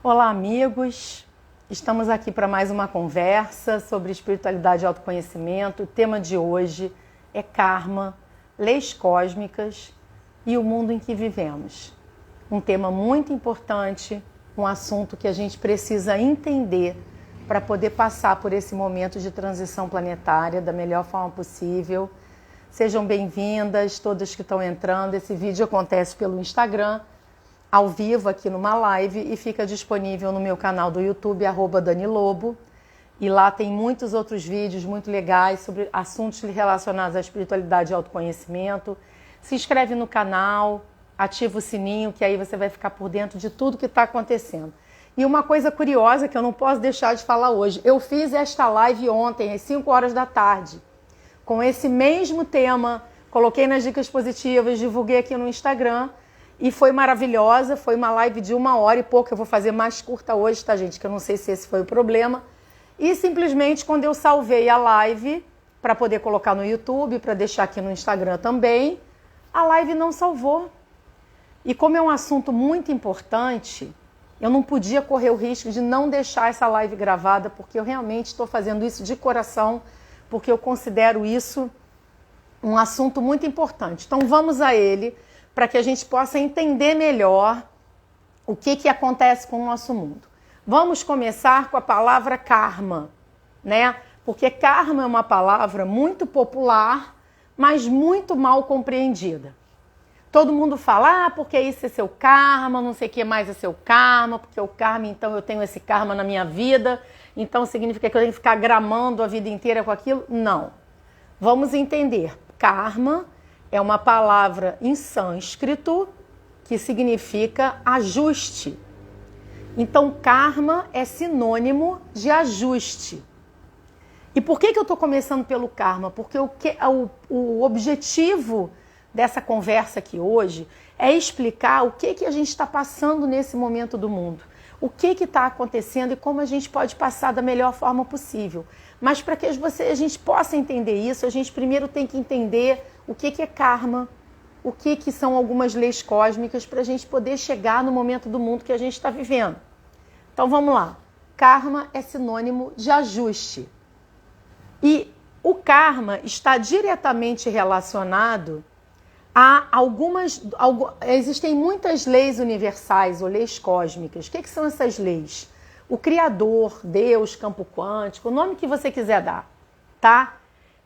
Olá, amigos! Estamos aqui para mais uma conversa sobre espiritualidade e autoconhecimento. O tema de hoje é karma, leis cósmicas e o mundo em que vivemos. Um tema muito importante, um assunto que a gente precisa entender para poder passar por esse momento de transição planetária da melhor forma possível. Sejam bem-vindas, todas que estão entrando. Esse vídeo acontece pelo Instagram, ao vivo aqui numa live, e fica disponível no meu canal do YouTube, @DaniLobo. E lá tem muitos outros vídeos muito legais sobre assuntos relacionados à espiritualidade e autoconhecimento. Se inscreve no canal, ativa o sininho, que aí você vai ficar por dentro de tudo que está acontecendo. E uma coisa curiosa que eu não posso deixar de falar hoje, eu fiz esta live ontem, às 5 horas da tarde, com esse mesmo tema, coloquei nas dicas positivas, divulguei aqui no Instagram, e foi maravilhosa, foi uma live de 1 hora e pouco, eu vou fazer mais curta hoje, tá, gente? Que eu não sei se esse foi o problema. E simplesmente quando eu salvei a live, para poder colocar no YouTube, para deixar aqui no Instagram também, a live não salvou. E como é um assunto muito importante, eu não podia correr o risco de não deixar essa live gravada, porque eu realmente estou fazendo isso de coração, porque eu considero isso um assunto muito importante. Então vamos a ele, para que a gente possa entender melhor o que acontece com o nosso mundo. Vamos começar com a palavra karma, né? Porque karma é uma palavra muito popular, mas muito mal compreendida. Todo mundo fala, porque isso é seu karma, não sei o que mais é seu karma, porque o karma, então eu tenho esse karma na minha vida, então significa que eu tenho que ficar gramando a vida inteira com aquilo? Não. Vamos entender. Karma é uma palavra em sânscrito que significa ajuste. Então, karma é sinônimo de ajuste. E por que eu estou começando pelo karma? Porque o objetivo dessa conversa aqui hoje é explicar o que a gente está passando nesse momento do mundo. O que está acontecendo e como a gente pode passar da melhor forma possível. Mas para que a gente possa entender isso, a gente primeiro tem que entender o que é karma, o que são algumas leis cósmicas para a gente poder chegar no momento do mundo que a gente está vivendo. Então vamos lá. Karma é sinônimo de ajuste. E o karma está diretamente relacionado a existem muitas leis universais ou leis cósmicas. O que são essas leis? O Criador, Deus, campo quântico, o nome que você quiser dar, tá?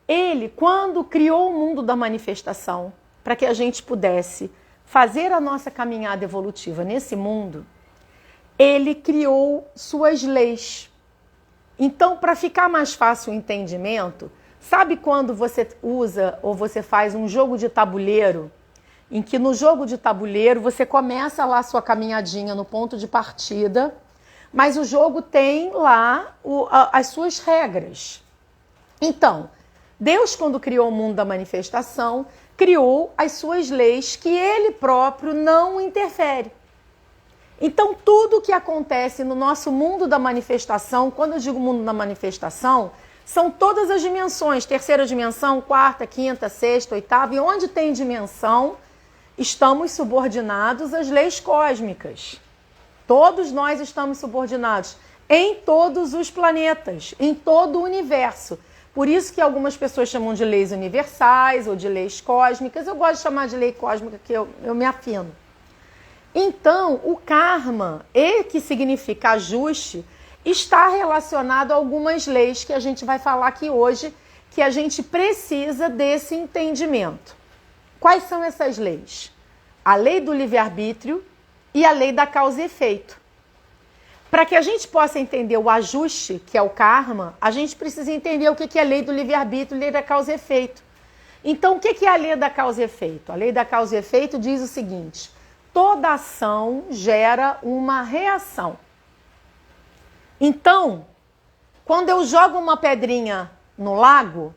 Ele, quando criou o mundo da manifestação, para que a gente pudesse fazer a nossa caminhada evolutiva nesse mundo, ele criou suas leis. Então, para ficar mais fácil o entendimento, sabe quando você usa ou você faz um jogo de tabuleiro, em que no jogo de tabuleiro você começa lá a sua caminhadinha no ponto de partida, mas o jogo tem lá as suas regras. Então, Deus, quando criou o mundo da manifestação, criou as suas leis que ele próprio não interfere. Então, tudo que acontece no nosso mundo da manifestação, quando eu digo mundo da manifestação, são todas as dimensões, terceira dimensão, quarta, quinta, sexta, oitava, e onde tem dimensão, estamos subordinados às leis cósmicas. Todos nós estamos subordinados em todos os planetas, em todo o universo. Por isso que algumas pessoas chamam de leis universais ou de leis cósmicas. Eu gosto de chamar de lei cósmica, que eu me afino. Então, o karma, que significa ajuste, está relacionado a algumas leis que a gente vai falar aqui hoje, que a gente precisa desse entendimento. Quais são essas leis? A lei do livre-arbítrio e a lei da causa e efeito. Para que a gente possa entender o ajuste, que é o karma, a gente precisa entender o que é a lei do livre-arbítrio e a lei da causa e efeito. Então, o que é a lei da causa e efeito? A lei da causa e efeito diz o seguinte: toda ação gera uma reação. Então, quando eu jogo uma pedrinha no lago,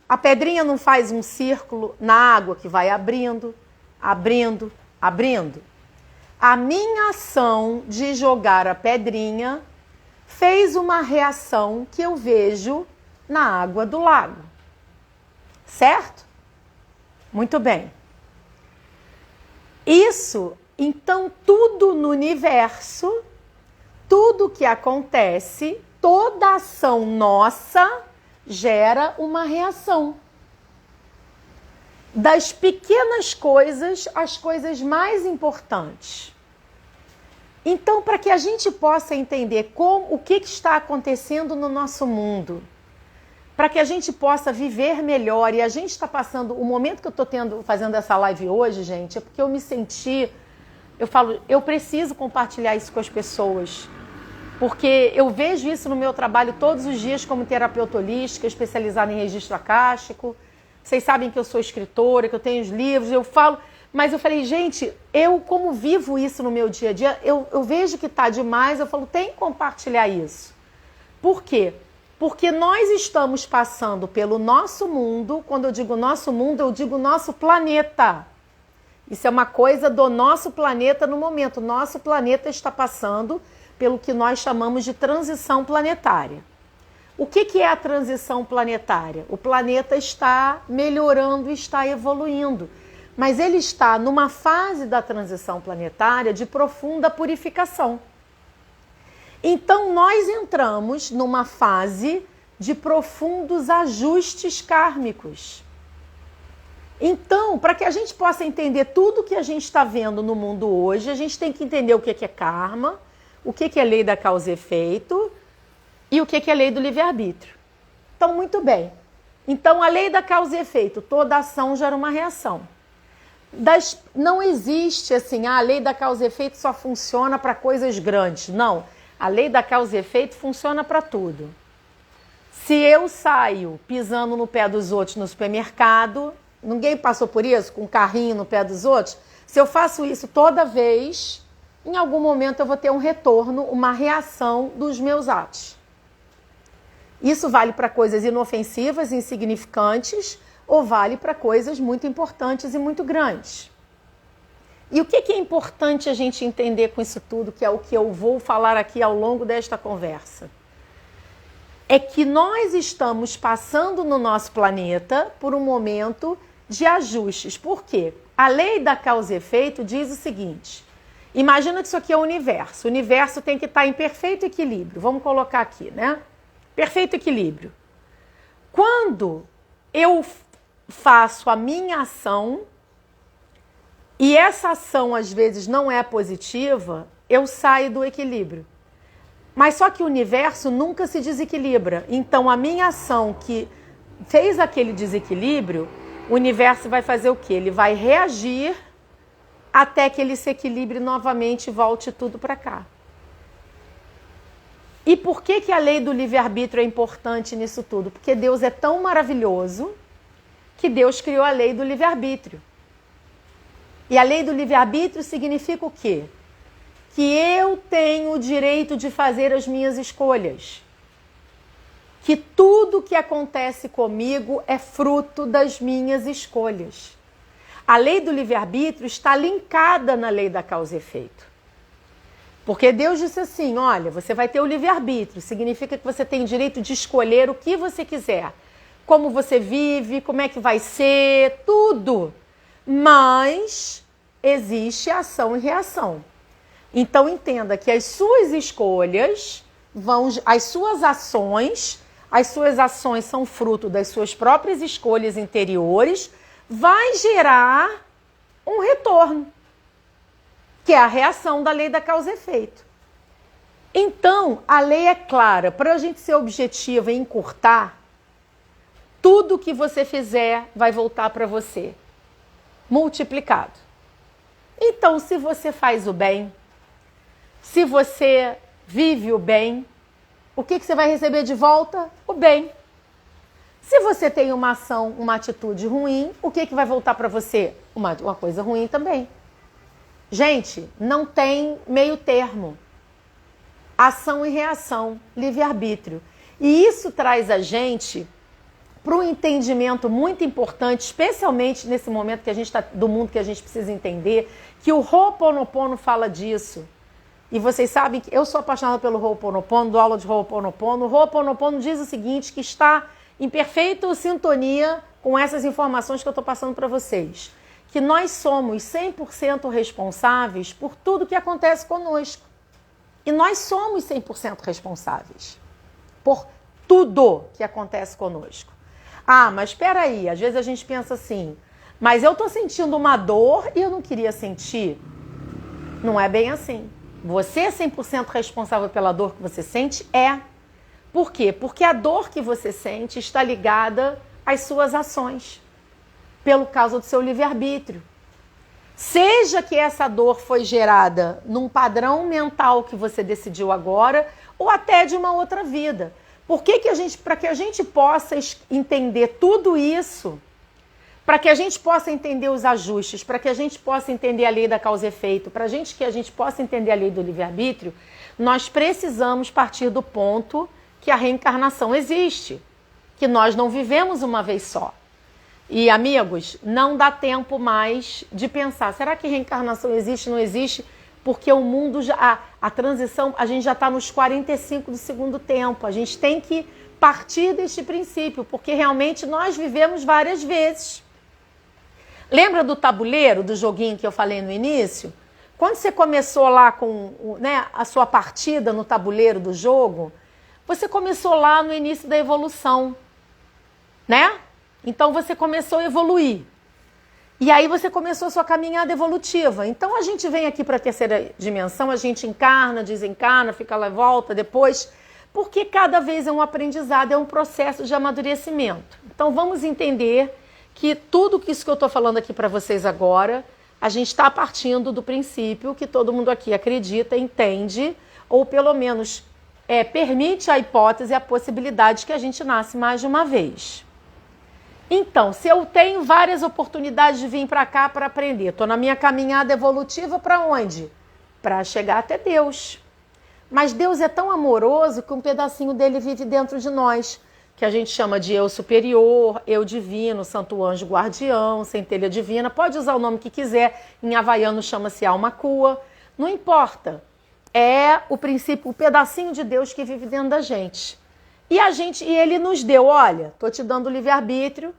a pedrinha não faz um círculo na água que vai abrindo, abrindo, abrindo. A minha ação de jogar a pedrinha fez uma reação que eu vejo na água do lago. Certo? Muito bem. Isso, então, tudo no universo, tudo que acontece, toda ação nossa gera uma reação. Das pequenas coisas às coisas mais importantes. Então, para que a gente possa entender o que está acontecendo no nosso mundo, para que a gente possa viver melhor, e a gente está passando, o momento que eu estou fazendo essa live hoje, gente, é porque eu me senti, eu falo, eu preciso compartilhar isso com as pessoas, porque eu vejo isso no meu trabalho todos os dias como terapeuta holística, especializada em registro acástico. Vocês sabem que eu sou escritora, que eu tenho os livros, eu falo, mas eu falei, gente, eu como vivo isso no meu dia a dia, eu vejo que está demais, eu falo, tem que compartilhar isso. Por quê? Porque nós estamos passando pelo nosso mundo, quando eu digo nosso mundo, eu digo nosso planeta. Isso é uma coisa do nosso planeta no momento. Nosso planeta está passando pelo que nós chamamos de transição planetária. O que é a transição planetária? O planeta está melhorando, está evoluindo, mas ele está numa fase da transição planetária de profunda purificação. Então, nós entramos numa fase de profundos ajustes kármicos. Então, para que a gente possa entender tudo que a gente está vendo no mundo hoje, a gente tem que entender o que é karma, o que é lei da causa e efeito e o que é lei do livre-arbítrio. Então, muito bem. Então, a lei da causa e efeito, toda ação gera uma reação. Não existe assim, a lei da causa e efeito só funciona para coisas grandes. Não. A lei da causa e efeito funciona para tudo. Se eu saio pisando no pé dos outros no supermercado, ninguém passou por isso, com um carrinho no pé dos outros? Se eu faço isso toda vez, em algum momento eu vou ter um retorno, uma reação dos meus atos. Isso vale para coisas inofensivas, insignificantes, ou vale para coisas muito importantes e muito grandes. E o que é importante a gente entender com isso tudo, que é o que eu vou falar aqui ao longo desta conversa? É que nós estamos passando no nosso planeta por um momento de ajustes. Por quê? A lei da causa e efeito diz o seguinte: imagina que isso aqui é o universo. O universo tem que estar em perfeito equilíbrio. Vamos colocar aqui, né? Perfeito equilíbrio. Quando eu faço a minha ação e essa ação às vezes não é positiva, eu saio do equilíbrio. Mas só que o universo nunca se desequilibra. Então a minha ação que fez aquele desequilíbrio, o universo vai fazer o quê? Ele vai reagir até que ele se equilibre novamente e volte tudo para cá. E por que a lei do livre-arbítrio é importante nisso tudo? Porque Deus é tão maravilhoso que Deus criou a lei do livre-arbítrio. E a lei do livre-arbítrio significa o quê? Que eu tenho o direito de fazer as minhas escolhas. Que tudo que acontece comigo é fruto das minhas escolhas. A lei do livre-arbítrio está linkada na lei da causa e efeito. Porque Deus disse assim, olha, você vai ter o livre-arbítrio, significa que você tem o direito de escolher o que você quiser. Como você vive, como é que vai ser, tudo. Mas existe ação e reação. Então entenda que as suas escolhas as suas ações são fruto das suas próprias escolhas interiores, vai gerar um retorno, que é a reação da lei da causa e efeito. Então, a lei é clara. Para a gente ser objetiva e encurtar, tudo que você fizer vai voltar para você, multiplicado. Então, se você faz o bem, se você vive o bem, o que você vai receber de volta? O bem. Se você tem uma ação, uma atitude ruim, o que vai voltar para você? Uma coisa ruim também. Gente, não tem meio termo. Ação e reação, livre-arbítrio. E isso traz a gente para um entendimento muito importante, especialmente nesse momento que a gente está do mundo que a gente precisa entender, que o Ho'oponopono fala disso. E vocês sabem que eu sou apaixonada pelo Ho'oponopono, dou aula de Ho'oponopono. O Ho'oponopono diz o seguinte, que está em perfeita sintonia com essas informações que eu estou passando para vocês. Que nós somos 100% responsáveis por tudo que acontece conosco. E nós somos 100% responsáveis por tudo que acontece conosco. Ah, mas espera aí, às vezes a gente pensa assim, mas eu estou sentindo uma dor e eu não queria sentir. Não é bem assim. Você é 100% responsável pela dor que você sente? É. Por quê? Porque a dor que você sente está ligada às suas ações, pelo causa do seu livre-arbítrio. Seja que essa dor foi gerada num padrão mental que você decidiu agora, ou até de uma outra vida. Para que a gente possa entender tudo isso, para que a gente possa entender os ajustes, para que a gente possa entender a lei da causa e efeito, para que a gente possa entender a lei do livre-arbítrio, nós precisamos partir do ponto que a reencarnação existe, que nós não vivemos uma vez só. E, amigos, não dá tempo mais de pensar, será que reencarnação existe, não existe? Porque o mundo, a transição, a gente já está nos 45 do segundo tempo. A gente tem que partir deste princípio, porque realmente nós vivemos várias vezes. Lembra do tabuleiro, do joguinho que eu falei no início? Quando você começou lá com a sua partida no tabuleiro do jogo, você começou lá no início da evolução, né? Então você começou a evoluir. E aí você começou a sua caminhada evolutiva. Então a gente vem aqui para a terceira dimensão, a gente encarna, desencarna, fica lá e volta depois, porque cada vez é um aprendizado, é um processo de amadurecimento. Então vamos entender que tudo isso que eu estou falando aqui para vocês agora, a gente está partindo do princípio que todo mundo aqui acredita, entende, ou pelo menos permite a hipótese, a possibilidade que a gente nasce mais de uma vez. Então, se eu tenho várias oportunidades de vir para cá para aprender, estou na minha caminhada evolutiva para onde? Para chegar até Deus. Mas Deus é tão amoroso que um pedacinho dele vive dentro de nós, que a gente chama de eu superior, eu divino, santo anjo guardião, centelha divina, pode usar o nome que quiser, em havaiano chama-se alma cua, não importa. É o princípio, o pedacinho de Deus que vive dentro da gente. E ele nos deu, olha, estou te dando livre-arbítrio,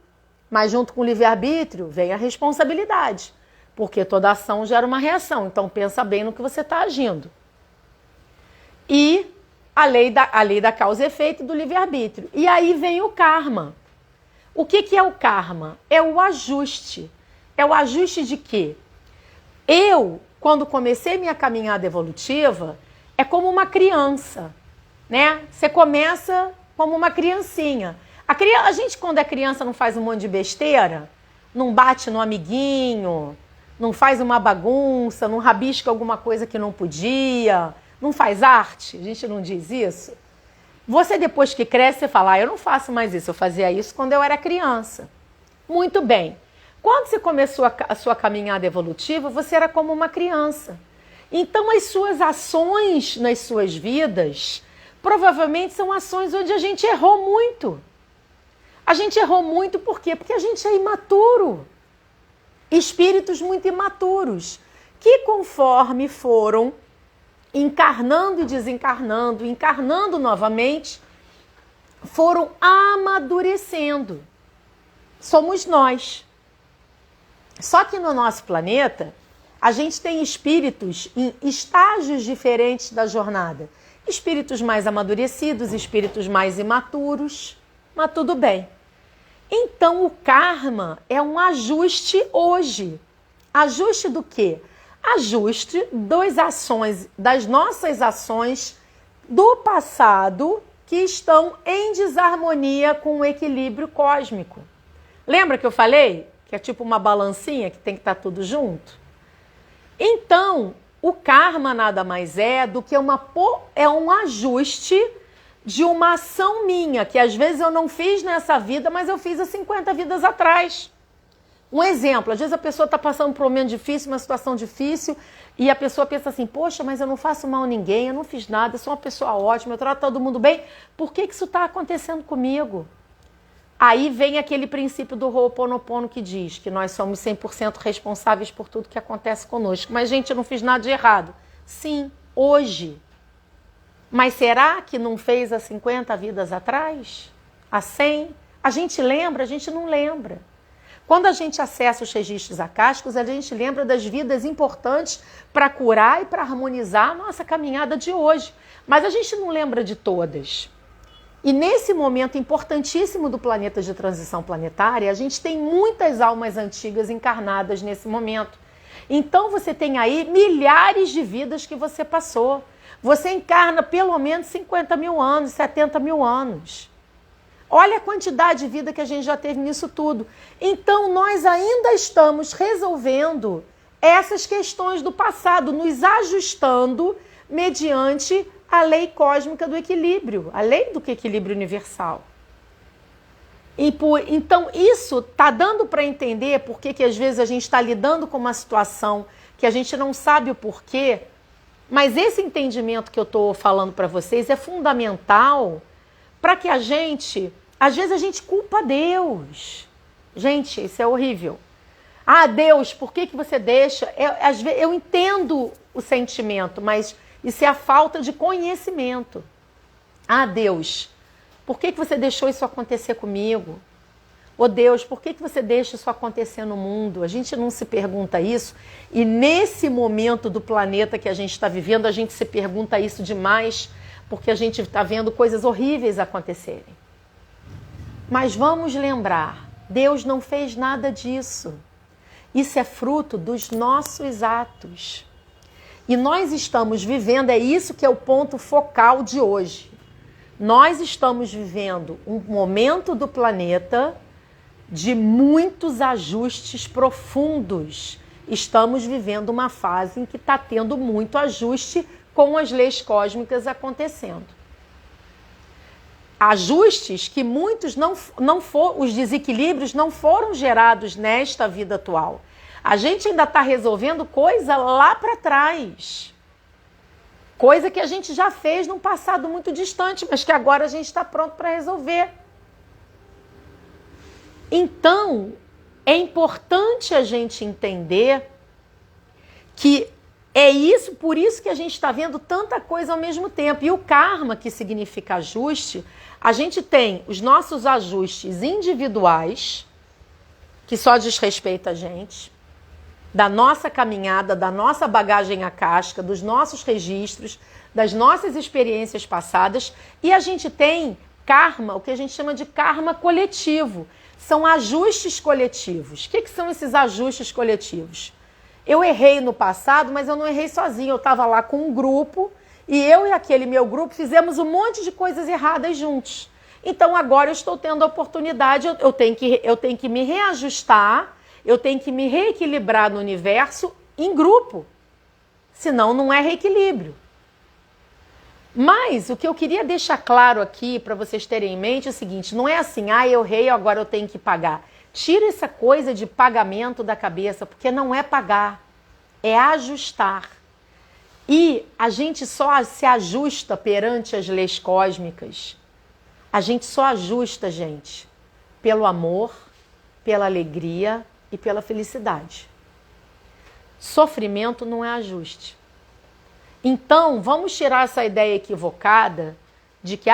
mas junto com o livre-arbítrio vem a responsabilidade, porque toda ação gera uma reação, então pensa bem no que você está agindo. E a lei da causa e efeito do livre-arbítrio. E aí vem o karma. O que é o karma? É o ajuste. É o ajuste de quê? Eu, quando comecei minha caminhada evolutiva, é como uma criança, né? Você começa como uma criancinha. A gente, quando é criança, não faz um monte de besteira, não bate no amiguinho, não faz uma bagunça, não rabisca alguma coisa que não podia, não faz arte, a gente não diz isso. Você, depois que cresce, você fala, eu não faço mais isso, eu fazia isso quando eu era criança. Muito bem. Quando você começou a sua caminhada evolutiva, você era como uma criança. Então, as suas ações nas suas vidas provavelmente são ações onde a gente errou muito. A gente errou muito por quê? Porque a gente é imaturo. Espíritos muito imaturos, que conforme foram encarnando e desencarnando, encarnando novamente, foram amadurecendo. Somos nós. Só que no nosso planeta, a gente tem espíritos em estágios diferentes da jornada. Espíritos mais amadurecidos, espíritos mais imaturos, mas tudo bem. Então o karma é um ajuste hoje. Ajuste do quê? Ajuste das nossas ações do passado que estão em desarmonia com o equilíbrio cósmico. Lembra que eu falei que é tipo uma balancinha que tem que estar tudo junto? Então, o karma nada mais é do que um ajuste de uma ação minha, que às vezes eu não fiz nessa vida, mas eu fiz há 50 vidas atrás. Um exemplo, às vezes a pessoa está passando por um momento difícil, uma situação difícil, e a pessoa pensa assim, poxa, mas eu não faço mal a ninguém, eu não fiz nada, eu sou uma pessoa ótima, eu trato todo mundo bem, por que isso está acontecendo comigo? Aí vem aquele princípio do Ho'oponopono que diz que nós somos 100% responsáveis por tudo que acontece conosco. Mas, gente, eu não fiz nada de errado. Sim, hoje. Mas será que não fez há 50 vidas atrás? Há 100? A gente lembra? A gente não lembra. Quando a gente acessa os registros acásticos, a gente lembra das vidas importantes para curar e para harmonizar a nossa caminhada de hoje. Mas a gente não lembra de todas. E nesse momento importantíssimo do planeta de transição planetária, a gente tem muitas almas antigas encarnadas nesse momento. Então você tem aí milhares de vidas que você passou. Você encarna pelo menos 50 mil anos, 70 mil anos. Olha a quantidade de vida que a gente já teve nisso tudo. Então, nós ainda estamos resolvendo essas questões do passado, nos ajustando mediante a lei cósmica do equilíbrio, a lei do equilíbrio universal. Então, isso está dando para entender por que às vezes a gente está lidando com uma situação que a gente não sabe o porquê, mas esse entendimento que eu estou falando para vocês é fundamental para que a gente, às vezes a gente culpa Deus. Gente, isso é horrível. Ah, Deus, por que você deixa? Eu entendo o sentimento, mas isso é a falta de conhecimento. Ah, Deus, por que você deixou isso acontecer comigo? Ô Deus, por que você deixa isso acontecer no mundo? A gente não se pergunta isso. E nesse momento do planeta que a gente está vivendo, a gente se pergunta isso demais, porque a gente está vendo coisas horríveis acontecerem. Mas vamos lembrar, Deus não fez nada disso. Isso é fruto dos nossos atos. E nós estamos vivendo, é isso que é o ponto focal de hoje. Nós estamos vivendo um momento do planeta de muitos ajustes profundos. Estamos vivendo uma fase em que está tendo muito ajuste com as leis cósmicas acontecendo. Ajustes que muitos os desequilíbrios não foram gerados nesta vida atual. A gente ainda está resolvendo coisa lá para trás. Coisa que a gente já fez num passado muito distante, mas que agora a gente está pronto para resolver. Então, é importante a gente entender que é isso, por isso que a gente está vendo tanta coisa ao mesmo tempo. E o karma, que significa ajuste, a gente tem os nossos ajustes individuais, que só diz respeito a gente, da nossa caminhada, da nossa bagagem acástica, dos nossos registros, das nossas experiências passadas, e a gente tem karma, o que a gente chama de karma coletivo. São ajustes coletivos. O que são esses ajustes coletivos? Eu errei no passado, mas eu não errei sozinho. Eu estava lá com um grupo e eu e aquele meu grupo fizemos um monte de coisas erradas juntos. Então agora eu estou tendo a oportunidade, eu tenho que me reajustar, eu tenho que me reequilibrar no universo em grupo. Senão não é reequilíbrio. Mas o que eu queria deixar claro aqui para vocês terem em mente é o seguinte, não é assim, eu errei, agora eu tenho que pagar. Tira essa coisa de pagamento da cabeça, porque não é pagar, é ajustar. E a gente só se ajusta perante as leis cósmicas. A gente só ajusta, gente, pelo amor, pela alegria e pela felicidade. Sofrimento não é ajuste. Então, vamos tirar essa ideia equivocada de que,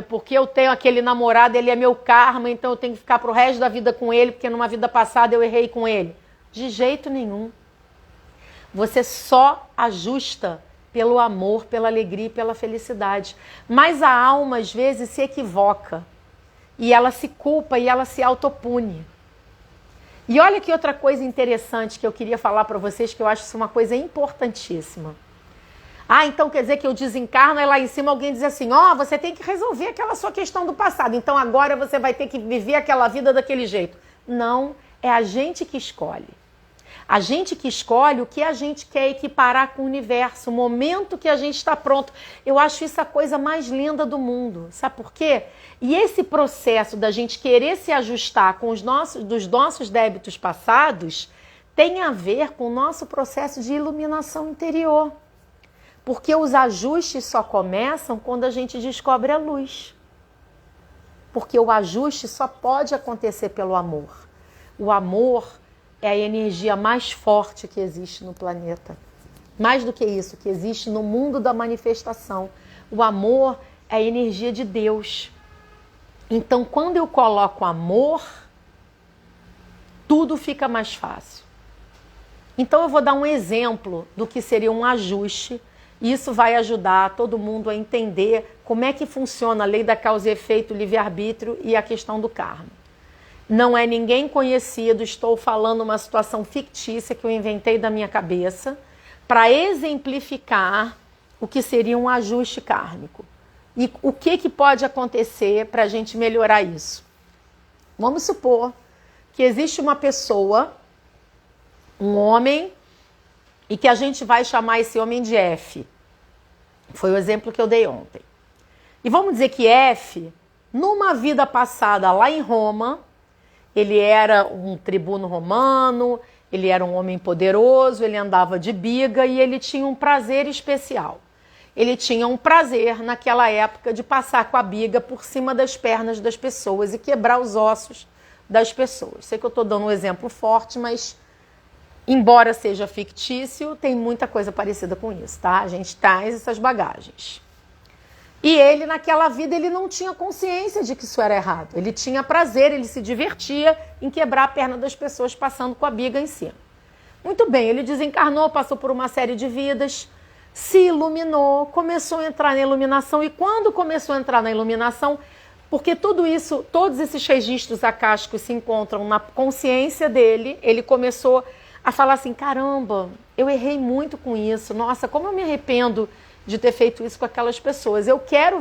porque eu tenho aquele namorado, ele é meu karma, então eu tenho que ficar pro resto da vida com ele, porque numa vida passada eu errei com ele. De jeito nenhum. Você só ajusta pelo amor, pela alegria e pela felicidade. Mas a alma, às vezes, se equivoca. E ela se culpa e ela se autopune. E olha que outra coisa interessante que eu queria falar para vocês, que eu acho isso uma coisa importantíssima. Então quer dizer que eu desencarno e lá em cima alguém diz assim, você tem que resolver aquela sua questão do passado, então agora você vai ter que viver aquela vida daquele jeito. Não, é a gente que escolhe. A gente que escolhe o que a gente quer equiparar com o universo, o momento que a gente está pronto. Eu acho isso a coisa mais linda do mundo. Sabe por quê? E esse processo da gente querer se ajustar com dos nossos débitos passados tem a ver com o nosso processo de iluminação interior. Porque os ajustes só começam quando a gente descobre a luz. Porque o ajuste só pode acontecer pelo amor. O amor é a energia mais forte que existe no planeta. Mais do que isso, que existe no mundo da manifestação. O amor é a energia de Deus. Então, quando eu coloco amor, tudo fica mais fácil. Então eu vou dar um exemplo do que seria um ajuste, e isso vai ajudar todo mundo a entender como é que funciona a lei da causa e efeito, o livre-arbítrio e a questão do karma. Não é ninguém conhecido, estou falando uma situação fictícia que eu inventei da minha cabeça para exemplificar o que seria um ajuste kármico. E o que pode acontecer para a gente melhorar isso? Vamos supor que existe uma pessoa, um homem, e que a gente vai chamar esse homem de F. Foi o exemplo que eu dei ontem. E vamos dizer que F, numa vida passada lá em Roma, ele era um tribuno romano, ele era um homem poderoso, ele andava de biga e ele tinha um prazer especial. Ele tinha um prazer naquela época de passar com a biga por cima das pernas das pessoas e quebrar os ossos das pessoas. Sei que eu estou dando um exemplo forte, mas embora seja fictício, tem muita coisa parecida com isso, tá? A gente traz essas bagagens. E ele, naquela vida, ele não tinha consciência de que isso era errado. Ele tinha prazer, ele se divertia em quebrar a perna das pessoas passando com a biga em cima. Muito bem, ele desencarnou, passou por uma série de vidas, se iluminou, começou a entrar na iluminação. E quando começou a entrar na iluminação, porque tudo isso, todos esses registros akáshicos se encontram na consciência dele, ele começou a falar assim, caramba, eu errei muito com isso, nossa, como eu me arrependo de ter feito isso com aquelas pessoas. Eu quero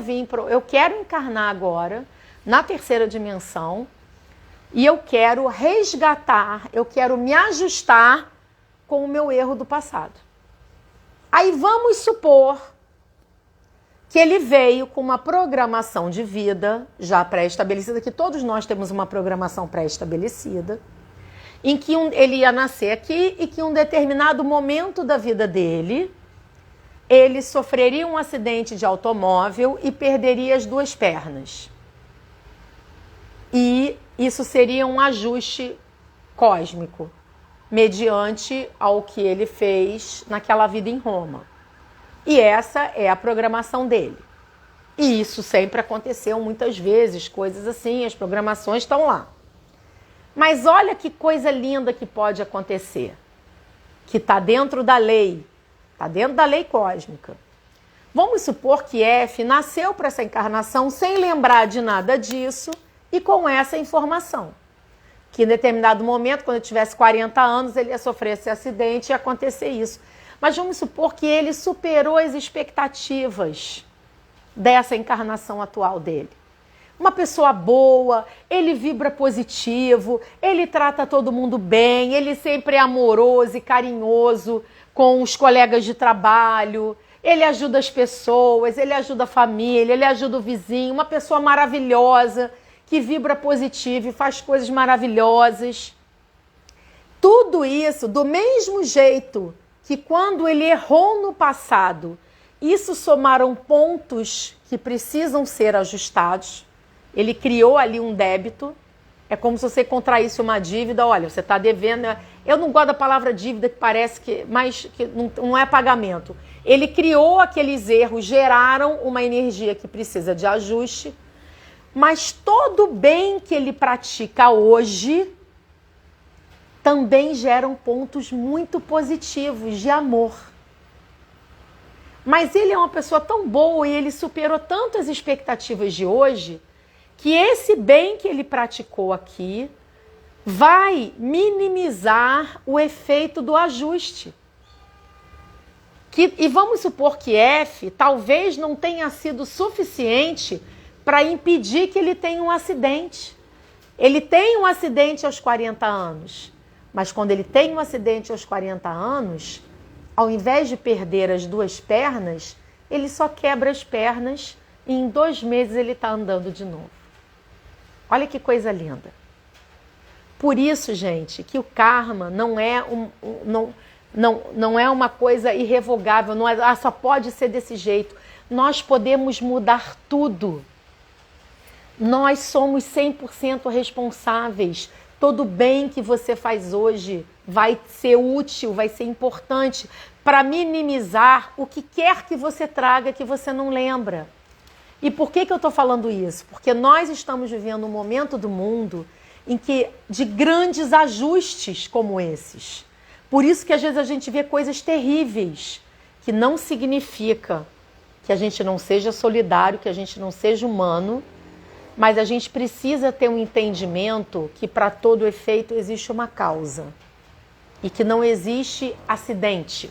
encarnar agora na terceira dimensão e eu quero resgatar, eu quero me ajustar com o meu erro do passado. Aí vamos supor que ele veio com uma programação de vida já pré-estabelecida, que todos nós temos uma programação pré-estabelecida, em que ele ia nascer aqui e que em um determinado momento da vida dele, ele sofreria um acidente de automóvel e perderia as 2 pernas. E isso seria um ajuste cósmico, mediante ao que ele fez naquela vida em Roma. E essa é a programação dele. E isso sempre aconteceu muitas vezes, coisas assim, as programações estão lá. Mas olha que coisa linda que pode acontecer, que está dentro da lei. Está dentro da lei cósmica. Vamos supor que F nasceu para essa encarnação sem lembrar de nada disso e com essa informação. Que em determinado momento, quando ele tivesse 40 anos, ele ia sofrer esse acidente e ia acontecer isso. Mas vamos supor que ele superou as expectativas dessa encarnação atual dele. Uma pessoa boa, ele vibra positivo, ele trata todo mundo bem, ele sempre é amoroso e carinhoso com os colegas de trabalho, ele ajuda as pessoas, ele ajuda a família, ele ajuda o vizinho, uma pessoa maravilhosa, que vibra positivo e faz coisas maravilhosas. Tudo isso do mesmo jeito que quando ele errou no passado, isso somaram pontos que precisam ser ajustados. Ele criou ali um débito. É como se você contraísse uma dívida. Olha, você está devendo. Eu não gosto da palavra dívida, que parece que, mas que não é pagamento. Ele criou aqueles erros, geraram uma energia que precisa de ajuste. Mas todo bem que ele pratica hoje também geram pontos muito positivos de amor. Mas ele é uma pessoa tão boa e ele superou tanto as expectativas de hoje que esse bem que ele praticou aqui vai minimizar o efeito do ajuste. E vamos supor que F talvez não tenha sido suficiente para impedir que ele tenha um acidente. Ele tem um acidente aos 40 anos, mas quando ele tem um acidente aos 40 anos, ao invés de perder as 2 pernas, ele só quebra as pernas e em 2 meses ele está andando de novo. Olha que coisa linda. Por isso, gente, que o karma não é, não é uma coisa irrevogável, não é, só pode ser desse jeito. Nós podemos mudar tudo. Nós somos 100% responsáveis. Todo bem que você faz hoje vai ser útil, vai ser importante para minimizar o que quer que você traga que você não lembra. E por que eu estou falando isso? Porque nós estamos vivendo um momento do mundo de grandes ajustes como esses. Por isso que às vezes a gente vê coisas terríveis, que não significa que a gente não seja solidário, que a gente não seja humano, mas a gente precisa ter um entendimento que para todo efeito existe uma causa e que não existe acidente.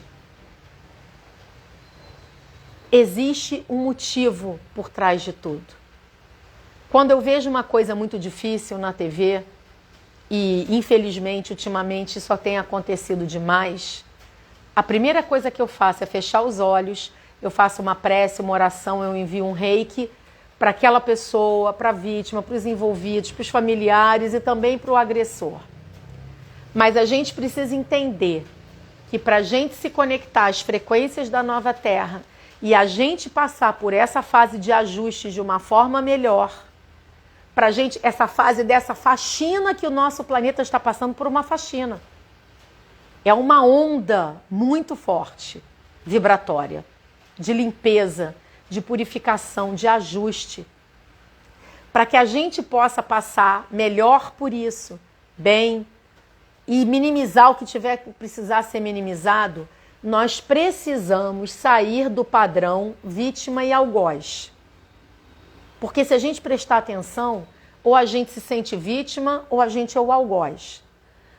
Existe um motivo por trás de tudo. Quando eu vejo uma coisa muito difícil na TV, e infelizmente ultimamente só tem acontecido demais, a primeira coisa que eu faço é fechar os olhos, eu faço uma prece, uma oração, eu envio um reiki para aquela pessoa, para a vítima, para os envolvidos, para os familiares e também para o agressor. Mas a gente precisa entender que para a gente se conectar às frequências da nova Terra e a gente passar por essa fase de ajustes de uma forma melhor, para a gente, essa fase dessa faxina que o nosso planeta está passando por uma faxina. É uma onda muito forte, vibratória, de limpeza, de purificação, de ajuste, para que a gente possa passar melhor por isso, bem, e minimizar o que tiver que precisar ser minimizado. Nós precisamos sair do padrão vítima e algoz. Porque se a gente prestar atenção, ou a gente se sente vítima, ou a gente é o algoz.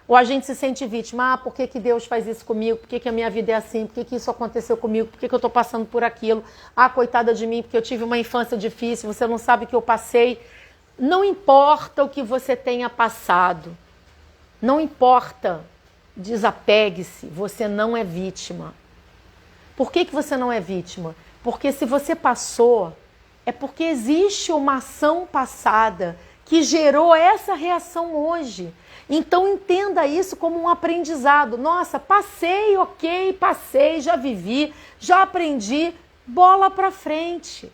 Ou a gente se sente vítima, por que Deus faz isso comigo? Por que a minha vida é assim? Por que isso aconteceu comigo? Por que eu estou passando por aquilo? Coitada de mim, porque eu tive uma infância difícil, você não sabe o que eu passei. Não importa o que você tenha passado. Não importa. Desapegue-se, você não é vítima. Por que você não é vítima? Porque se você passou, é porque existe uma ação passada que gerou essa reação hoje. Então entenda isso como um aprendizado. Nossa, passei, ok, passei, já vivi, já aprendi, bola pra frente.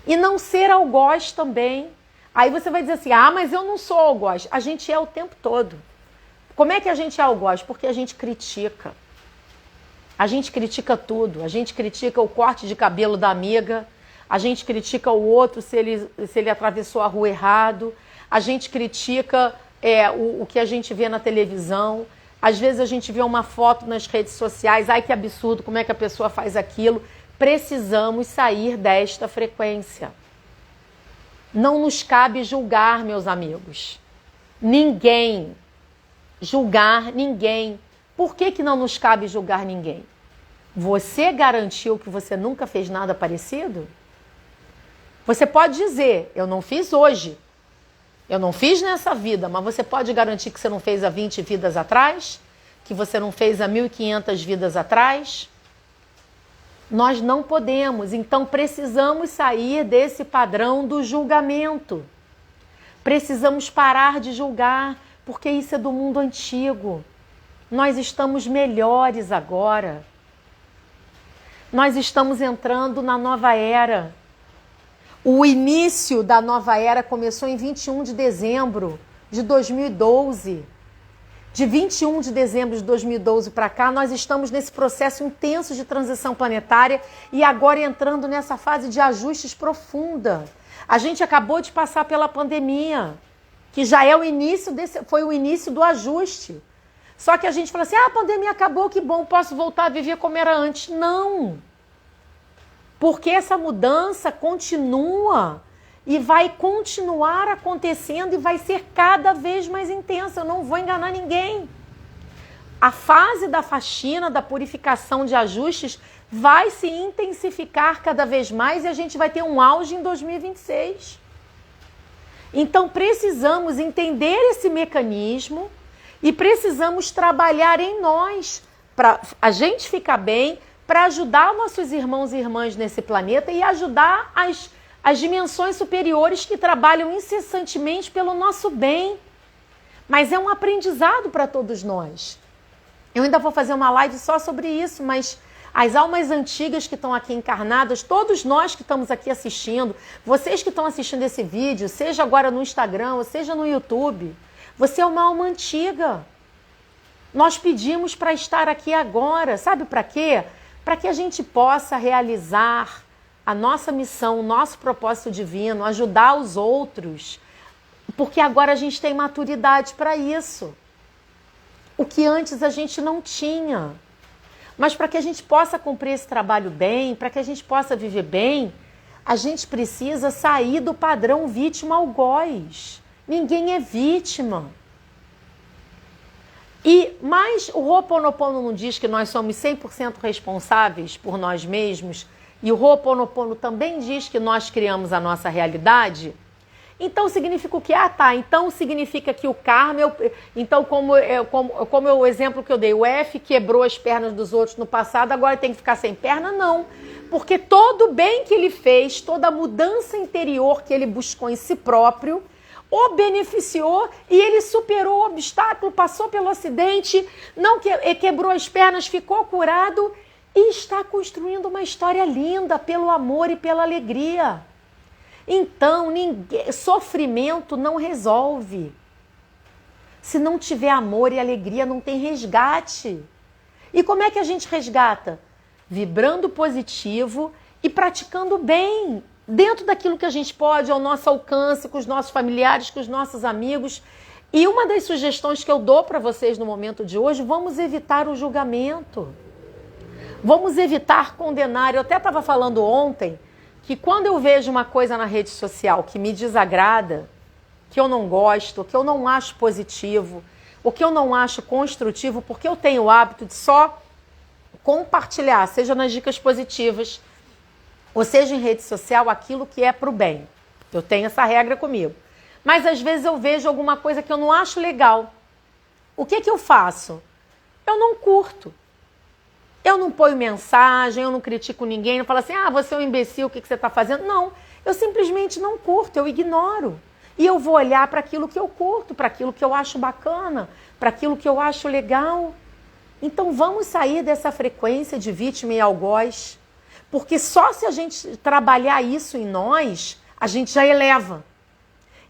E não ser algoz também. Aí você vai dizer assim, mas eu não sou algoz. A gente é o tempo todo. Como é que a gente é algoz? Porque a gente critica. A gente critica tudo. A gente critica o corte de cabelo da amiga. A gente critica o outro se ele atravessou a rua errado. A gente critica o que a gente vê na televisão. Às vezes a gente vê uma foto nas redes sociais. Ai, que absurdo, como é que a pessoa faz aquilo? Precisamos sair desta frequência. Não nos cabe julgar, meus amigos. Ninguém. Julgar ninguém. Por que não nos cabe julgar ninguém? Você garantiu que você nunca fez nada parecido? Você pode dizer, eu não fiz hoje, eu não fiz nessa vida, mas você pode garantir que você não fez há 20 vidas atrás? Que você não fez há 1.500 vidas atrás? Nós não podemos, então precisamos sair desse padrão do julgamento. Precisamos parar de julgar, porque isso é do mundo antigo. Nós estamos melhores agora. Nós estamos entrando na nova era. O início da nova era começou em 21 de dezembro de 2012. De 21 de dezembro de 2012 para cá, nós estamos nesse processo intenso de transição planetária e agora entrando nessa fase de ajustes profunda. A gente acabou de passar pela pandemia, que já é foi o início do ajuste. Só que a gente fala assim, a pandemia acabou, que bom, posso voltar a viver como era antes. Não! Porque essa mudança continua e vai continuar acontecendo e vai ser cada vez mais intensa. Eu não vou enganar ninguém. A fase da faxina, da purificação de ajustes vai se intensificar cada vez mais e a gente vai ter um auge em 2026. Então precisamos entender esse mecanismo e precisamos trabalhar em nós para a gente ficar bem, para ajudar nossos irmãos e irmãs nesse planeta e ajudar as dimensões superiores que trabalham incessantemente pelo nosso bem. Mas é um aprendizado para todos nós. Eu ainda vou fazer uma live só sobre isso, mas as almas antigas que estão aqui encarnadas, todos nós que estamos aqui assistindo, vocês que estão assistindo esse vídeo, seja agora no Instagram, ou seja no YouTube, você é uma alma antiga. Nós pedimos para estar aqui agora. Sabe para quê? Para que a gente possa realizar a nossa missão, o nosso propósito divino, ajudar os outros, Porque agora a gente tem maturidade para isso. O que antes a gente não tinha. Mas para que a gente possa cumprir esse trabalho bem, para que a gente possa viver bem, a gente precisa sair do padrão vítima-algoz. Ninguém é vítima. Mas o Ho'oponopono não diz que nós somos 100% responsáveis por nós mesmos, e o Ho'oponopono também diz que nós criamos a nossa realidade. Então significa o quê? Então significa que o karma... Então, como é o exemplo que eu dei, o F quebrou as pernas dos outros no passado, agora tem que ficar sem perna? Não. Porque todo o bem que ele fez, toda a mudança interior que ele buscou em si próprio, o beneficiou e ele superou o obstáculo, passou pelo acidente, não quebrou as pernas, ficou curado e está construindo uma história linda pelo amor e pela alegria. Então, sofrimento não resolve. Se não tiver amor e alegria, não tem resgate. E como é que a gente resgata? Vibrando positivo e praticando bem, dentro daquilo que a gente pode, ao nosso alcance, com os nossos familiares, com os nossos amigos. E uma das sugestões que eu dou para vocês no momento de hoje, vamos evitar o julgamento. Vamos evitar condenar. Eu até estava falando ontem que quando eu vejo uma coisa na rede social que me desagrada, que eu não gosto, que eu não acho positivo, ou que eu não acho construtivo, porque eu tenho o hábito de só compartilhar, seja nas dicas positivas, ou seja em rede social, aquilo que é para o bem. Eu tenho essa regra comigo. Mas às vezes eu vejo alguma coisa que eu não acho legal. O que eu faço? Eu não curto. Eu não ponho mensagem, eu não critico ninguém, não falo assim, você é um imbecil, o que você está fazendo? Não, eu simplesmente não curto, eu ignoro. E eu vou olhar para aquilo que eu curto, para aquilo que eu acho bacana, para aquilo que eu acho legal. Então vamos sair dessa frequência de vítima e algoz, porque só se a gente trabalhar isso em nós, a gente já eleva.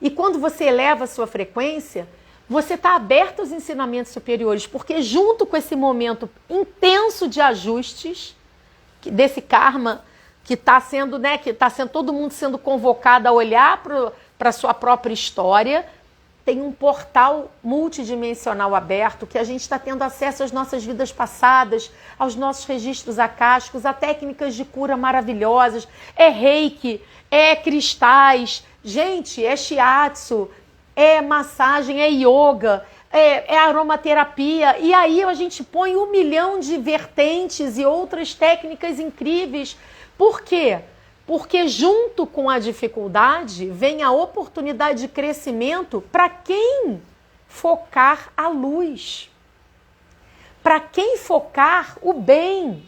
E quando você eleva a sua frequência, você está aberto aos ensinamentos superiores, porque junto com esse momento intenso de ajustes, desse karma que está sendo, que está sendo todo mundo sendo convocado a olhar para a sua própria história, tem um portal multidimensional aberto que a gente está tendo acesso às nossas vidas passadas, aos nossos registros acásticos, a técnicas de cura maravilhosas, é reiki, é cristais, gente, é shiatsu, é massagem, é yoga, é aromaterapia. E aí a gente põe 1 milhão de vertentes e outras técnicas incríveis. Por quê? Porque junto com a dificuldade vem a oportunidade de crescimento para quem focar a luz. Para quem focar o bem.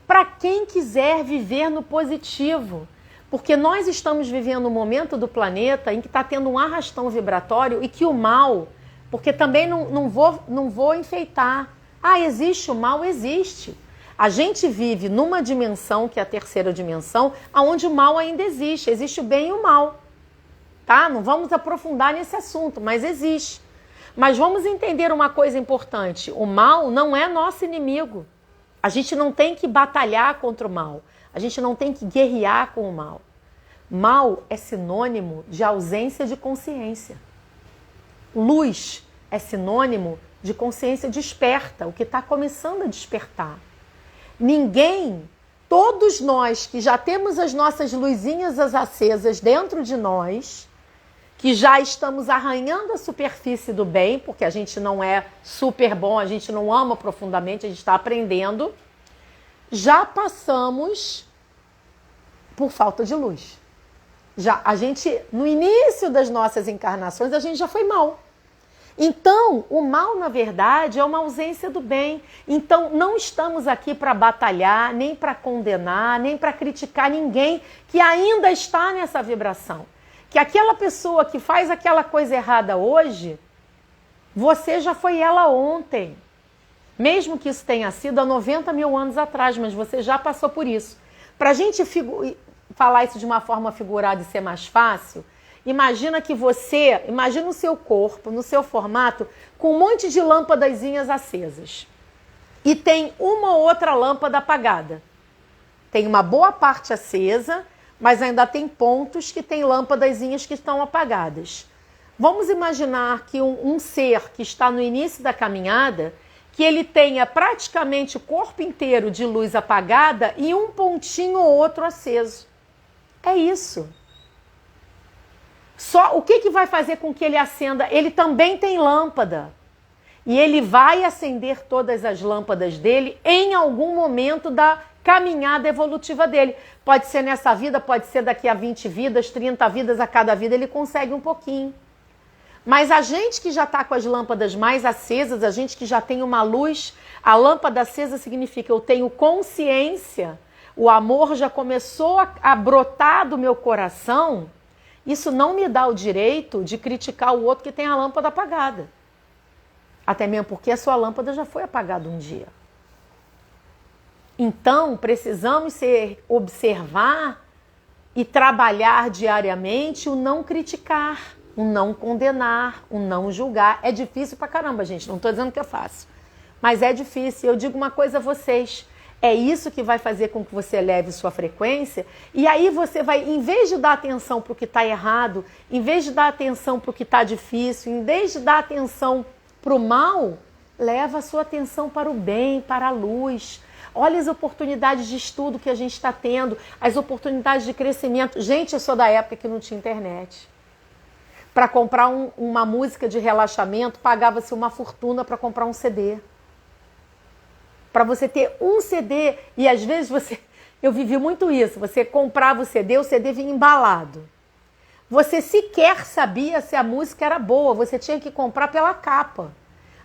Para quem quiser viver no positivo. Porque nós estamos vivendo um momento do planeta em que está tendo um arrastão vibratório e que o mal, porque também não vou enfeitar. Existe o mal? Existe. A gente vive numa dimensão, que é a terceira dimensão, onde o mal ainda existe. Existe o bem e o mal. Tá? Não vamos aprofundar nesse assunto, mas existe. Mas vamos entender uma coisa importante. O mal não é nosso inimigo. A gente não tem que batalhar contra o mal. A gente não tem que guerrear com o mal. Mal é sinônimo de ausência de consciência. Luz é sinônimo de consciência desperta, o que está começando a despertar. Todos nós que já temos as nossas luzinhas acesas dentro de nós, que já estamos arranhando a superfície do bem, porque a gente não é super bom, a gente não ama profundamente, a gente está aprendendo, já passamos por falta de luz. No início das nossas encarnações, a gente já foi mal. Então, o mal, na verdade, é uma ausência do bem. Então, não estamos aqui para batalhar, nem para condenar, nem para criticar ninguém que ainda está nessa vibração. Que aquela pessoa que faz aquela coisa errada hoje, você já foi ela ontem. Mesmo que isso tenha sido há 90 mil anos atrás, mas você já passou por isso. Para a gente falar isso de uma forma figurada e ser mais fácil, imagina o seu corpo, no seu formato, com um monte de lâmpadazinhas acesas. E tem uma ou outra lâmpada apagada. Tem uma boa parte acesa, mas ainda tem pontos que tem lâmpadazinhas que estão apagadas. Vamos imaginar que um ser que está no início da caminhada, que ele tenha praticamente o corpo inteiro de luz apagada e um pontinho ou outro aceso. É isso. Só o que vai fazer com que ele acenda? Ele também tem lâmpada. E ele vai acender todas as lâmpadas dele em algum momento da caminhada evolutiva dele. Pode ser nessa vida, pode ser daqui a 20 vidas, 30 vidas, a cada vida ele consegue um pouquinho. Mas a gente que já está com as lâmpadas mais acesas, a gente que já tem uma luz, a lâmpada acesa significa eu tenho consciência, o amor já começou a brotar do meu coração, isso não me dá o direito de criticar o outro que tem a lâmpada apagada. Até mesmo porque a sua lâmpada já foi apagada um dia. Então, precisamos observar e trabalhar diariamente o não criticar, o não condenar, o não julgar. É difícil pra caramba, gente. Não estou dizendo que é fácil. Mas é difícil. Eu digo uma coisa a vocês. É isso que vai fazer com que você eleve sua frequência. E aí você vai, em vez de dar atenção para o que está errado, em vez de dar atenção para o que está difícil, em vez de dar atenção para o mal, leva a sua atenção para o bem, para a luz. Olha as oportunidades de estudo que a gente está tendo, as oportunidades de crescimento. Gente, eu sou da época que não tinha internet. Para comprar uma música de relaxamento, pagava-se uma fortuna para comprar um CD. Para você ter um CD, e às vezes eu vivi muito isso, você comprava o CD vinha embalado. Você sequer sabia se a música era boa, você tinha que comprar pela capa.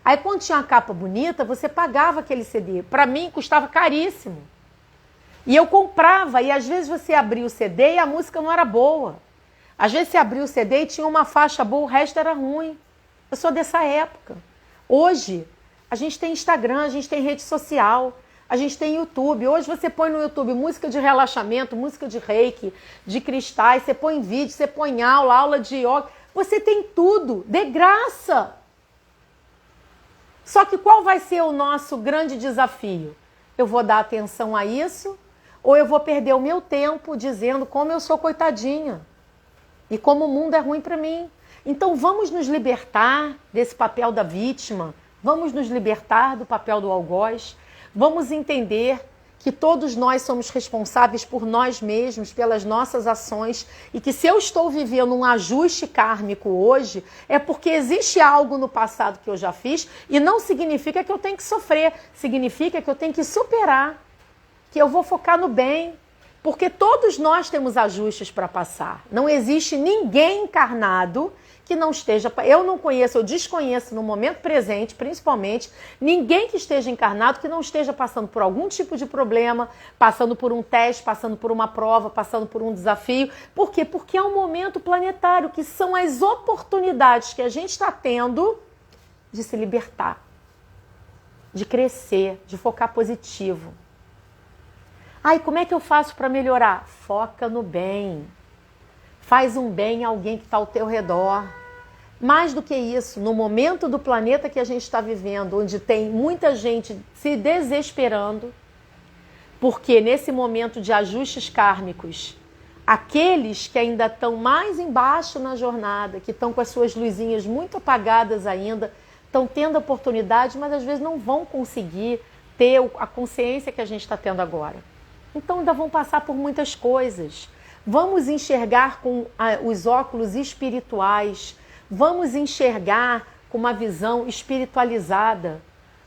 Aí quando tinha uma capa bonita, você pagava aquele CD. Para mim custava caríssimo. E eu comprava, e às vezes você abria o CD e a música não era boa. Às vezes você abria o CD e tinha uma faixa boa, o resto era ruim. Eu sou dessa época. Hoje, a gente tem Instagram, a gente tem rede social, a gente tem YouTube. Hoje você põe no YouTube música de relaxamento, música de reiki, de cristais, você põe vídeo, você põe aula de yoga. Você tem tudo, de graça. Só que qual vai ser o nosso grande desafio? Eu vou dar atenção a isso ou eu vou perder o meu tempo dizendo como eu sou coitadinha e como o mundo é ruim para mim? Então vamos nos libertar desse papel da vítima, vamos nos libertar do papel do algoz, vamos entender que todos nós somos responsáveis por nós mesmos, pelas nossas ações, e que se eu estou vivendo um ajuste kármico hoje, é porque existe algo no passado que eu já fiz, e não significa que eu tenho que sofrer, significa que eu tenho que superar, que eu vou focar no bem, porque todos nós temos ajustes para passar. Não existe ninguém encarnado que não esteja, eu não conheço, eu desconheço no momento presente, principalmente, ninguém que esteja encarnado que não esteja passando por algum tipo de problema, passando por um teste, passando por uma prova, passando por um desafio. Por quê? Porque é um momento planetário, que são as oportunidades que a gente está tendo de se libertar, de crescer, de focar positivo. Ai, como é que eu faço para melhorar? Foca no bem. Faz um bem a alguém que está ao teu redor. Mais do que isso, no momento do planeta que a gente está vivendo, onde tem muita gente se desesperando, porque nesse momento de ajustes kármicos, aqueles que ainda estão mais embaixo na jornada, que estão com as suas luzinhas muito apagadas ainda, estão tendo a oportunidade, mas às vezes não vão conseguir ter a consciência que a gente está tendo agora. Então ainda vão passar por muitas coisas. Vamos enxergar com os óculos espirituais, vamos enxergar com uma visão espiritualizada,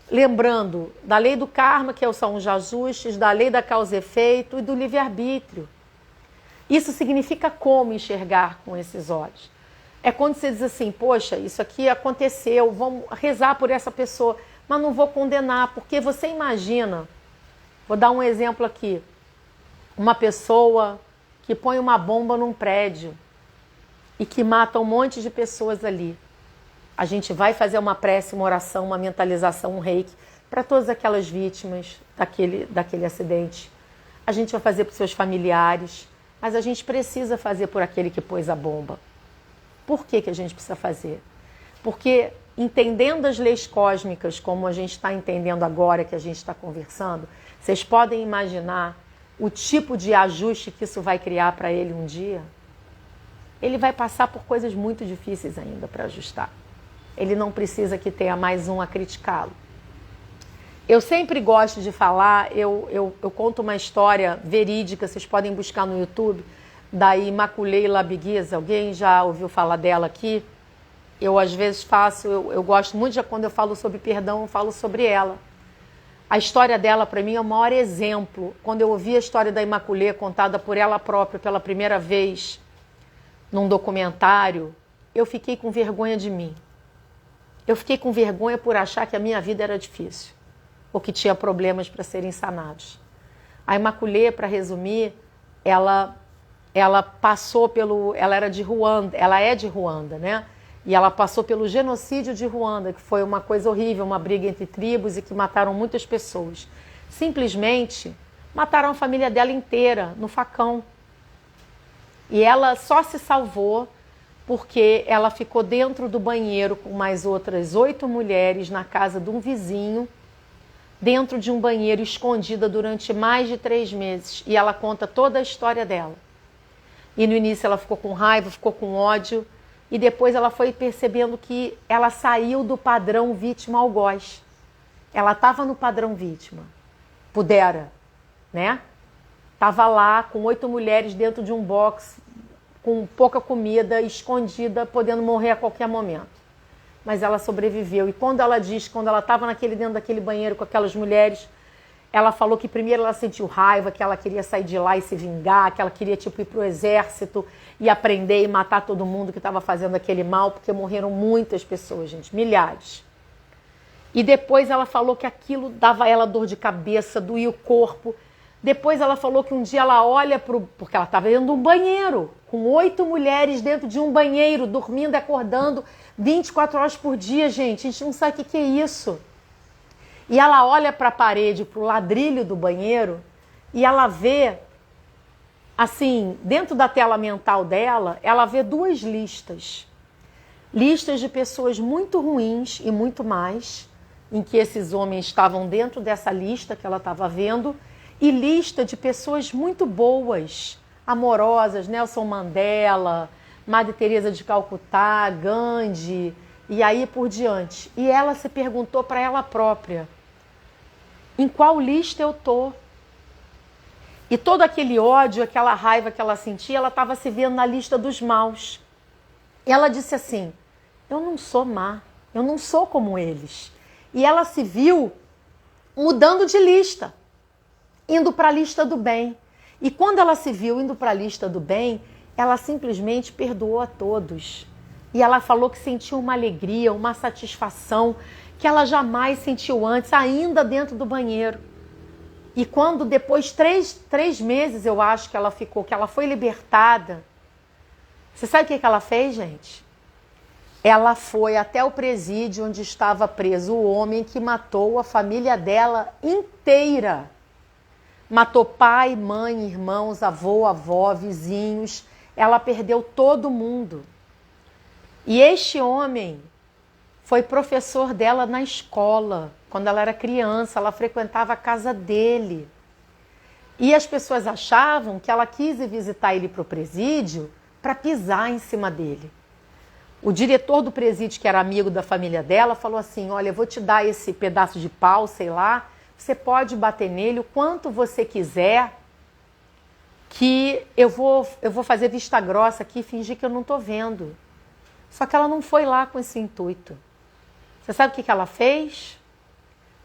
lembrando da lei do karma, que são os ajustes, da lei da causa e efeito e do livre-arbítrio. Isso significa como enxergar com esses olhos. É quando você diz assim, poxa, isso aqui aconteceu, vamos rezar por essa pessoa, mas não vou condenar, porque você imagina, vou dar um exemplo aqui, uma pessoa que põe uma bomba num prédio e que mata um monte de pessoas ali. A gente vai fazer uma prece, uma oração, uma mentalização, um reiki para todas aquelas vítimas daquele acidente. A gente vai fazer para os seus familiares, mas a gente precisa fazer por aquele que pôs a bomba. Por que a gente precisa fazer? Porque entendendo as leis cósmicas, como a gente está entendendo agora que a gente está conversando, vocês podem imaginar o tipo de ajuste que isso vai criar para ele um dia? ele vai passar por coisas muito difíceis ainda para ajustar. Ele não precisa que tenha mais um a criticá-lo. Eu sempre gosto de falar, eu conto uma história verídica, vocês podem buscar no YouTube, da Immaculée Labiguise. Alguém já ouviu falar dela aqui? Eu às vezes faço, eu gosto muito de quando eu falo sobre perdão, eu falo sobre ela. A história dela para mim é o maior exemplo. Quando eu ouvi a história da Immaculée contada por ela própria pela primeira vez num documentário, eu fiquei com vergonha de mim. Eu fiquei com vergonha por achar que a minha vida era difícil, ou que tinha problemas para serem sanados. A Immaculée, para resumir, ela passou pelo... Ela era de Ruanda, ela é de Ruanda, né? E ela passou pelo genocídio de Ruanda, que foi uma coisa horrível, uma briga entre tribos e que mataram muitas pessoas. Simplesmente mataram a família dela inteira no facão. E ela só se salvou porque ela ficou dentro do banheiro com mais outras 8 mulheres na casa de um vizinho, dentro de um banheiro escondida durante mais de 3 meses. E ela conta toda a história dela. E no início ela ficou com raiva, ficou com ódio, e depois ela foi percebendo que ela saiu do padrão vítima-algoz. Ela estava no padrão vítima. Pudera, né? Estava lá com 8 mulheres dentro de um box, com pouca comida, escondida, podendo morrer a qualquer momento. Mas ela sobreviveu. E quando ela diz, quando ela estava dentro daquele banheiro com aquelas mulheres, ela falou que primeiro ela sentiu raiva, que ela queria sair de lá e se vingar, que ela queria ir para o exército e aprender e matar todo mundo que estava fazendo aquele mal, porque morreram muitas pessoas, gente, milhares. E depois ela falou que aquilo dava a ela dor de cabeça, doía o corpo. Depois ela falou que um dia ela olha porque ela estava dentro de um banheiro, com 8 mulheres dentro de um banheiro, dormindo e acordando 24 horas por dia, gente. A gente não sabe o que é isso. E ela olha para a parede, para o ladrilho do banheiro, e ela vê, assim, dentro da tela mental dela, ela vê 2 listas. Listas de pessoas muito ruins e muito mais, em que esses homens estavam dentro dessa lista que ela estava vendo, e lista de pessoas muito boas, amorosas, Nelson Mandela, Madre Teresa de Calcutá, Gandhi, e aí por diante. E ela se perguntou para ela própria, em qual lista eu tô? E todo aquele ódio, aquela raiva que ela sentia, ela estava se vendo na lista dos maus. E ela disse assim, eu não sou má, eu não sou como eles. E ela se viu mudando de lista, indo para a lista do bem. E quando ela se viu indo para a lista do bem, ela simplesmente perdoou a todos. E ela falou que sentiu uma alegria, uma satisfação que ela jamais sentiu antes, ainda dentro do banheiro. E quando depois, 3 meses eu acho que ela ficou, que ela foi libertada, você sabe o que ela fez, gente? Ela foi até o presídio onde estava preso o homem que matou a família dela inteira. Matou pai, mãe, irmãos, avô, avó, vizinhos. Ela perdeu todo mundo. E este homem foi professor dela na escola. Quando ela era criança, ela frequentava a casa dele. E as pessoas achavam que ela quis ir visitar ele para o presídio para pisar em cima dele. O diretor do presídio, que era amigo da família dela, falou assim, olha, eu vou te dar esse pedaço de pau, sei lá, você pode bater nele o quanto você quiser, que eu vou fazer vista grossa aqui e fingir que eu não estou vendo. Só que ela não foi lá com esse intuito. Você sabe o que ela fez?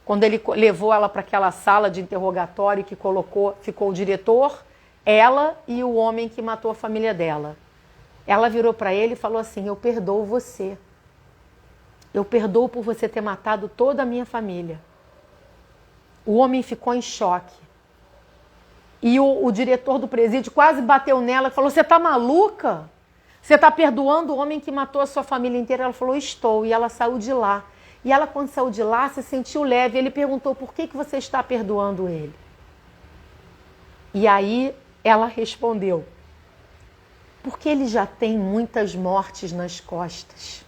Quando ele levou ela para aquela sala de interrogatório que ficou o diretor, ela e o homem que matou a família dela. Ela virou para ele e falou assim, eu perdoo você. Eu perdoo por você ter matado toda a minha família. O homem ficou em choque. E o diretor do presídio quase bateu nela e falou, você está maluca? Você está perdoando o homem que matou a sua família inteira? Ela falou, estou. E ela saiu de lá. E ela, quando saiu de lá, se sentiu leve. Ele perguntou, por que você está perdoando ele? E aí ela respondeu, porque ele já tem muitas mortes nas costas.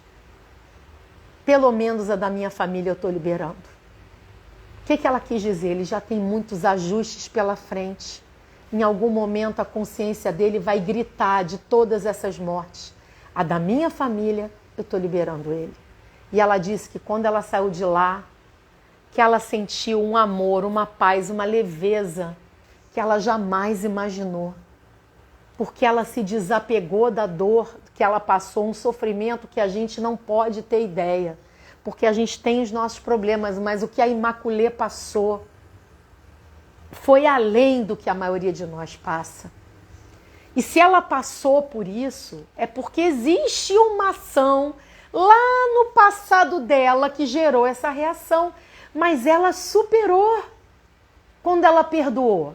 Pelo menos a da minha família eu estou liberando. O que ela quis dizer? Ele já tem muitos ajustes pela frente. em algum momento a consciência dele vai gritar de todas essas mortes. A da minha família, eu estou liberando ele. E ela disse que quando ela saiu de lá, que ela sentiu um amor, uma paz, uma leveza que ela jamais imaginou. Porque ela se desapegou da dor que ela passou, um sofrimento que a gente não pode ter ideia. Porque a gente tem os nossos problemas, mas o que a Imaculée passou foi além do que a maioria de nós passa. E se ela passou por isso, é porque existe uma ação lá no passado dela que gerou essa reação. Mas ela superou quando ela perdoou.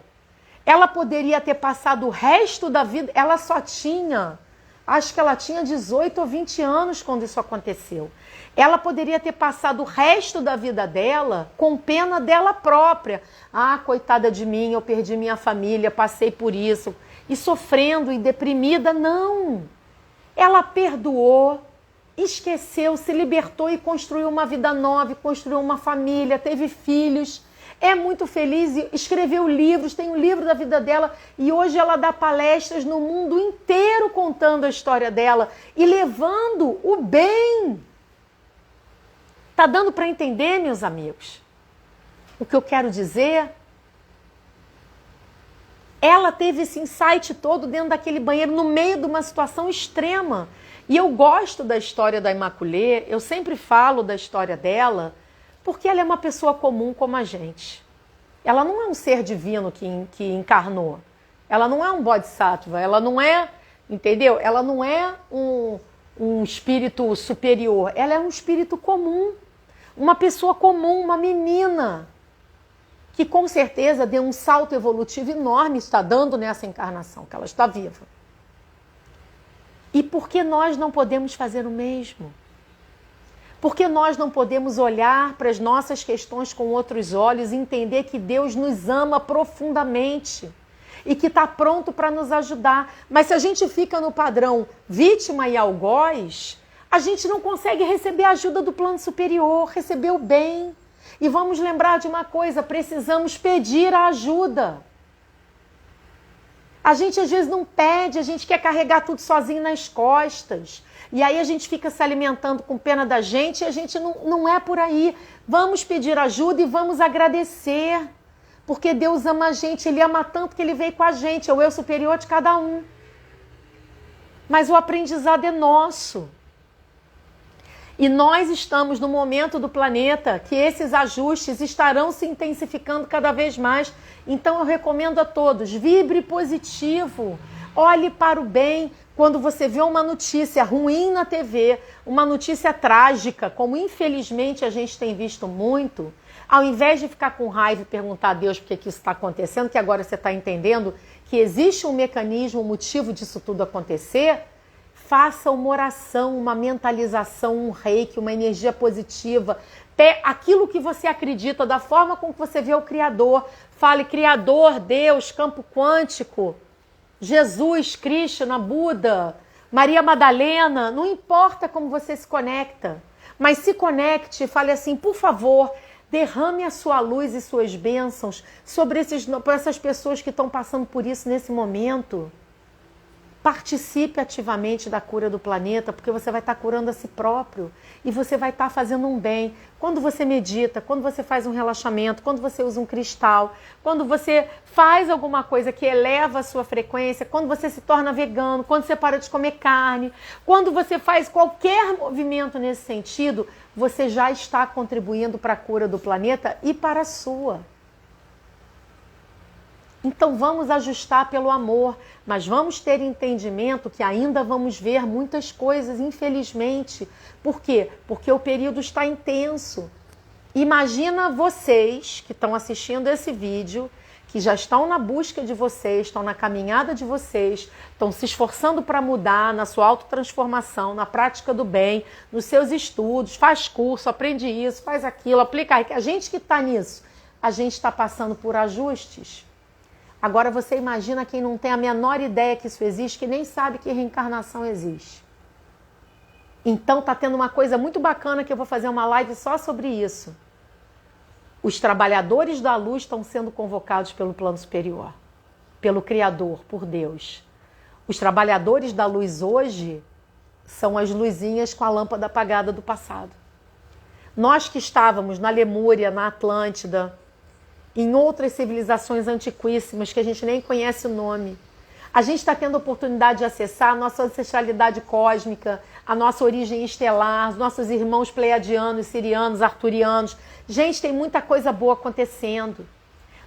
Ela poderia ter passado o resto da vida, ela só tinha, acho que ela tinha 18 ou 20 anos quando isso aconteceu. Ela poderia ter passado o resto da vida dela com pena dela própria. Ah, coitada de mim, eu perdi minha família, passei por isso. E sofrendo e deprimida, não. Ela perdoou, esqueceu, se libertou e construiu uma vida nova, construiu uma família, teve filhos. É muito feliz, escreveu livros, tem um livro da vida dela e hoje ela dá palestras no mundo inteiro contando a história dela e levando o bem. Tá dando para entender, meus amigos? O que eu quero dizer? Ela teve esse insight todo dentro daquele banheiro, no meio de uma situação extrema. E eu gosto da história da Imaculée, eu sempre falo da história dela, porque ela é uma pessoa comum como a gente. Ela não é um ser divino que encarnou. Ela não é um bodhisattva, ela não é, entendeu? Ela não é um espírito superior, ela é um espírito comum. Uma pessoa comum, uma menina, que com certeza deu um salto evolutivo enorme, está dando nessa encarnação, que ela está viva. E por que nós não podemos fazer o mesmo? Por que nós não podemos olhar para as nossas questões com outros olhos e entender que Deus nos ama profundamente e que está pronto para nos ajudar? Mas se a gente fica no padrão vítima e algoz, a gente não consegue receber a ajuda do plano superior, receber o bem. E vamos lembrar de uma coisa, precisamos pedir a ajuda. A gente às vezes não pede, a gente quer carregar tudo sozinho nas costas. E aí a gente fica se alimentando com pena da gente e a gente não é por aí. Vamos pedir ajuda e vamos agradecer. Porque Deus ama a gente, Ele ama tanto que Ele veio com a gente, é o eu superior de cada um. Mas o aprendizado é nosso. E nós estamos no momento do planeta que esses ajustes estarão se intensificando cada vez mais. Então eu recomendo a todos, vibre positivo, olhe para o bem. Quando você vê uma notícia ruim na TV, uma notícia trágica, como infelizmente a gente tem visto muito, ao invés de ficar com raiva e perguntar a Deus por que isso está acontecendo, que agora você está entendendo que existe um mecanismo, um motivo disso tudo acontecer, faça uma oração, uma mentalização, um reiki, uma energia positiva. Aquilo que você acredita, da forma como você vê o Criador. Fale, Criador, Deus, campo quântico, Jesus, Krishna, Buda, Maria Madalena. Não importa como você se conecta, mas se conecte e fale assim, por favor, derrame a sua luz e suas bênçãos sobre essas pessoas que estão passando por isso nesse momento. Participe ativamente da cura do planeta, porque você vai estar curando a si próprio e você vai estar fazendo um bem. Quando você medita, quando você faz um relaxamento, quando você usa um cristal, quando você faz alguma coisa que eleva a sua frequência, quando você se torna vegano, quando você para de comer carne, quando você faz qualquer movimento nesse sentido, você já está contribuindo para a cura do planeta e para a sua. Então vamos ajustar pelo amor, mas vamos ter entendimento que ainda vamos ver muitas coisas, infelizmente. Por quê? Porque o período está intenso. Imagina vocês que estão assistindo esse vídeo, que já estão na busca de vocês, estão na caminhada de vocês, estão se esforçando para mudar na sua autotransformação, na prática do bem, nos seus estudos, faz curso, aprende isso, faz aquilo, aplica. A gente que está nisso, a gente está passando por ajustes. Agora você imagina quem não tem a menor ideia que isso existe, que nem sabe que reencarnação existe. Então está tendo uma coisa muito bacana que eu vou fazer uma live só sobre isso. Os trabalhadores da luz estão sendo convocados pelo plano superior. pelo Criador, por Deus. Os trabalhadores da luz hoje são as luzinhas com a lâmpada apagada do passado. Nós que estávamos na Lemúria, na Atlântida, em outras civilizações antiquíssimas que a gente nem conhece o nome, a gente está tendo a oportunidade de acessar a nossa ancestralidade cósmica, a nossa origem estelar, os nossos irmãos pleiadianos, sirianos, arturianos. Gente, tem muita coisa boa acontecendo.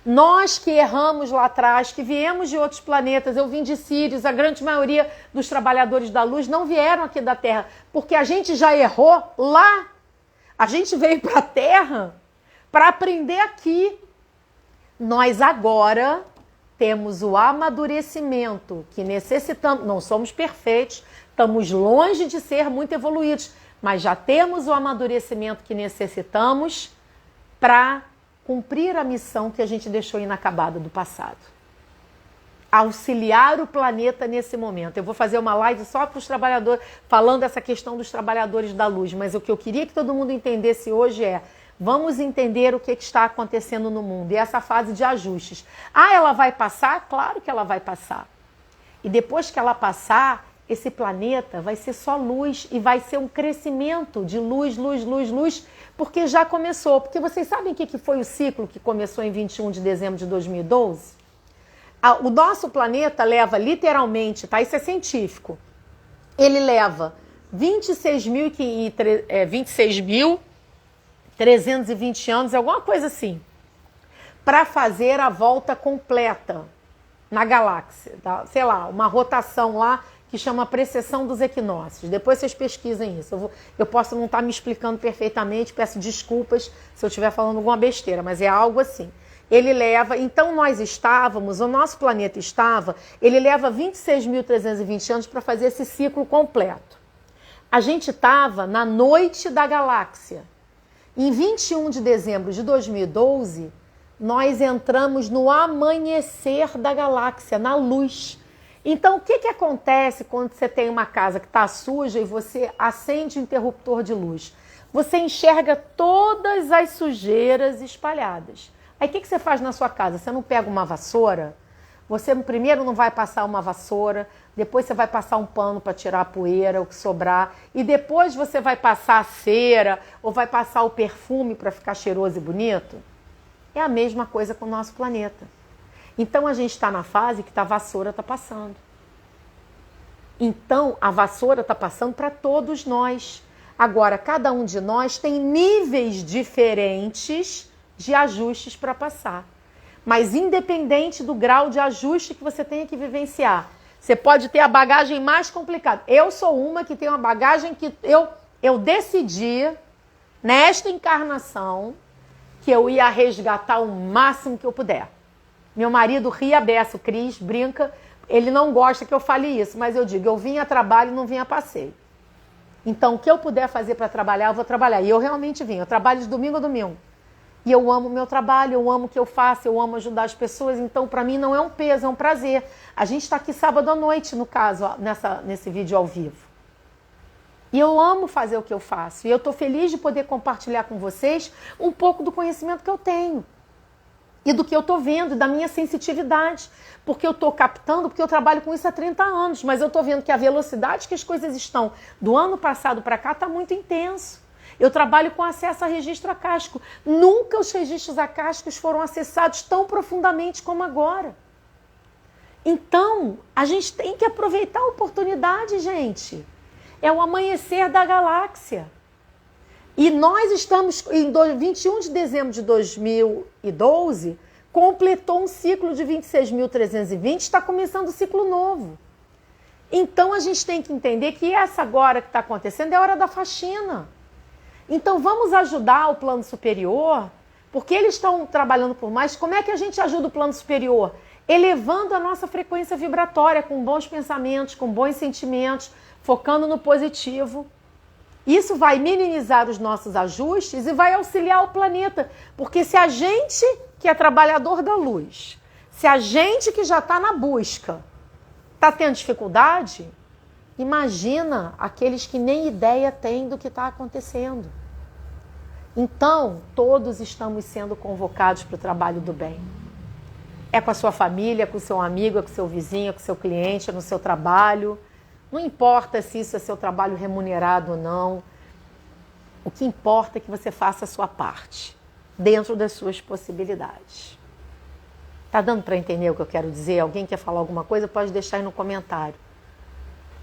Nós que erramos lá atrás, que viemos de outros planetas, eu vim de Sírios, a grande maioria dos trabalhadores da luz não vieram aqui da Terra, porque a gente já errou lá. A gente veio para a Terra para aprender aqui. Nós agora temos o amadurecimento que necessitamos. Não somos perfeitos, estamos longe de ser muito evoluídos, mas já temos o amadurecimento que necessitamos para cumprir a missão que a gente deixou inacabada do passado. Auxiliar o planeta nesse momento. Eu vou fazer uma live só para os trabalhadores, falando essa questão dos trabalhadores da luz, mas o que eu queria que todo mundo entendesse hoje é: vamos entender o que está acontecendo no mundo e essa fase de ajustes. Ah, ela vai passar? Claro que ela vai passar. E depois que ela passar, esse planeta vai ser só luz e vai ser um crescimento de luz, luz, luz, luz, porque já começou. Porque vocês sabem o que foi o ciclo que começou em 21 de dezembro de 2012? O nosso planeta leva literalmente, tá? Isso é científico. Ele leva 26.320 anos, alguma coisa assim, para fazer a volta completa na galáxia. Tá? Sei lá, uma rotação lá que chama precessão dos equinócios. Depois vocês pesquisem isso. Eu posso não estar me explicando perfeitamente, peço desculpas se eu estiver falando alguma besteira, mas é algo assim. Ele leva, então o nosso planeta estava, ele leva 26.320 anos para fazer esse ciclo completo. A gente estava na noite da galáxia. Em 21 de dezembro de 2012, nós entramos no amanhecer da galáxia, na luz. Então, o que acontece quando você tem uma casa que está suja e você acende o interruptor de luz? Você enxerga todas as sujeiras espalhadas. Aí, o que você faz na sua casa? Você não pega uma vassoura? Você primeiro não vai passar uma vassoura, depois você vai passar um pano para tirar a poeira, o que sobrar, e depois você vai passar a cera ou vai passar o perfume para ficar cheiroso e bonito? É a mesma coisa com o nosso planeta. Então a gente está na fase que a vassoura está passando. Então a vassoura está passando para todos nós. Agora, cada um de nós tem níveis diferentes de ajustes para passar. Mas independente do grau de ajuste que você tenha que vivenciar, você pode ter a bagagem mais complicada. Eu sou uma que tem uma bagagem que eu decidi, nesta encarnação, que eu ia resgatar o máximo que eu puder. Meu marido ria beça, o Cris, brinca, ele não gosta que eu fale isso, mas eu digo, eu vim a trabalho e não vim a passeio. Então, o que eu puder fazer para trabalhar, eu vou trabalhar. E eu realmente vim, eu trabalho de domingo a domingo. E eu amo o meu trabalho, eu amo o que eu faço, eu amo ajudar as pessoas. Então, para mim, não é um peso, é um prazer. A gente está aqui sábado à noite, no caso, ó, nesse vídeo ao vivo. E eu amo fazer o que eu faço. E eu estou feliz de poder compartilhar com vocês um pouco do conhecimento que eu tenho. E do que eu estou vendo, da minha sensitividade. Porque eu estou captando, porque eu trabalho com isso há 30 anos. Mas eu estou vendo que a velocidade que as coisas estão do ano passado para cá está muito intenso. Eu trabalho com acesso a registro acástico. Nunca os registros acásticos foram acessados tão profundamente como agora. Então, a gente tem que aproveitar a oportunidade, gente. É o amanhecer da galáxia. E nós estamos, em 21 de dezembro de 2012, completou um ciclo de 26.320, está começando um ciclo novo. Então, a gente tem que entender que essa agora que está acontecendo é a hora da faxina. Então, vamos ajudar o plano superior, porque eles estão trabalhando por mais. Como é que a gente ajuda o plano superior? Elevando a nossa frequência vibratória, com bons pensamentos, com bons sentimentos, focando no positivo. Isso vai minimizar os nossos ajustes e vai auxiliar o planeta. Porque se a gente, que é trabalhador da luz, se a gente que já está na busca, está tendo dificuldade, imagina aqueles que nem ideia têm do que está acontecendo. Então, todos estamos sendo convocados para o trabalho do bem. É com a sua família, é com o seu amigo, é com o seu vizinho, é com o seu cliente, é no seu trabalho. Não importa se isso é seu trabalho remunerado ou não. O que importa é que você faça a sua parte, dentro das suas possibilidades. Tá dando para entender o que eu quero dizer? Alguém quer falar alguma coisa? Pode deixar aí no comentário.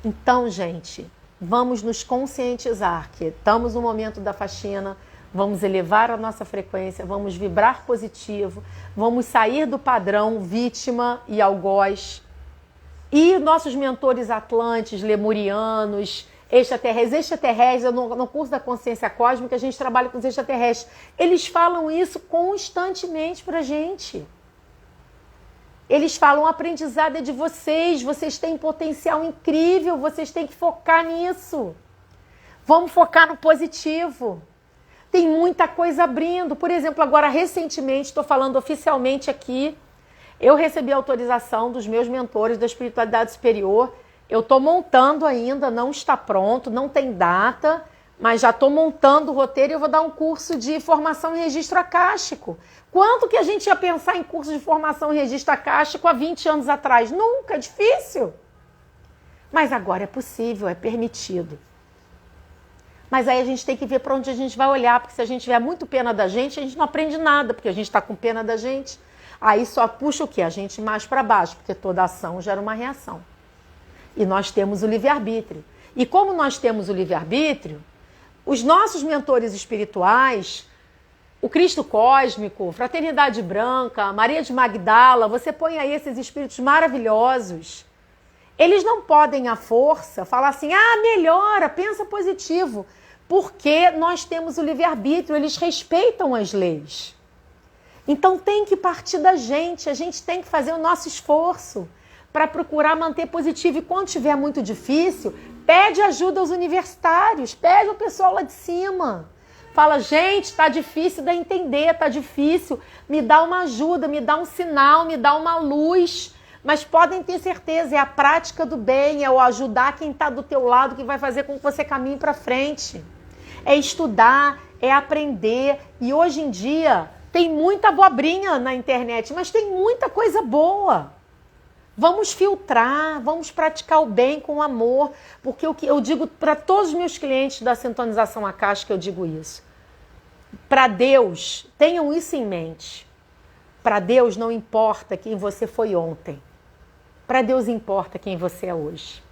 Então, gente, vamos nos conscientizar que estamos no momento da faxina, vamos elevar a nossa frequência, vamos vibrar positivo, vamos sair do padrão vítima e algoz. E nossos mentores atlantes, lemurianos, extraterrestres, no curso da consciência cósmica a gente trabalha com os extraterrestres. Eles falam isso constantemente pra gente. Eles falam, o aprendizado é de vocês têm potencial incrível, vocês têm que focar nisso. Vamos focar no positivo. Tem muita coisa abrindo. Por exemplo, agora recentemente, estou falando oficialmente aqui, eu recebi autorização dos meus mentores da espiritualidade superior. Eu estou montando ainda, não está pronto, não tem data, mas já estou montando o roteiro e eu vou dar um curso de formação em registro acástico. Quanto que a gente ia pensar em curso de formação em registro acástico há 20 anos atrás? Nunca, é difícil. Mas agora é possível, é permitido. Mas aí a gente tem que ver para onde a gente vai olhar, porque se a gente tiver muito pena da gente, a gente não aprende nada, porque a gente está com pena da gente. Aí só puxa o quê? A gente mais para baixo, porque toda ação gera uma reação. E nós temos o livre-arbítrio. E como nós temos o livre-arbítrio, os nossos mentores espirituais, o Cristo Cósmico, Fraternidade Branca, Maria de Magdala, você põe aí esses espíritos maravilhosos, eles não podem à força falar assim, melhora, pensa positivo, porque nós temos o livre-arbítrio, eles respeitam as leis. Então tem que partir da gente, a gente tem que fazer o nosso esforço para procurar manter positivo. E quando estiver muito difícil, pede ajuda aos universitários, pede ao pessoal lá de cima. Fala, gente, está difícil de entender, está difícil, me dá uma ajuda, me dá um sinal, me dá uma luz. Mas podem ter certeza, é a prática do bem, é o ajudar quem está do teu lado que vai fazer com que você caminhe para frente. É estudar, é aprender. E hoje em dia tem muita abobrinha na internet, mas tem muita coisa boa. Vamos filtrar, vamos praticar o bem com amor, porque o que eu digo para todos os meus clientes da sintonização acástica, eu digo isso. Para Deus, tenham isso em mente. Para Deus não importa quem você foi ontem. Para Deus importa quem você é hoje.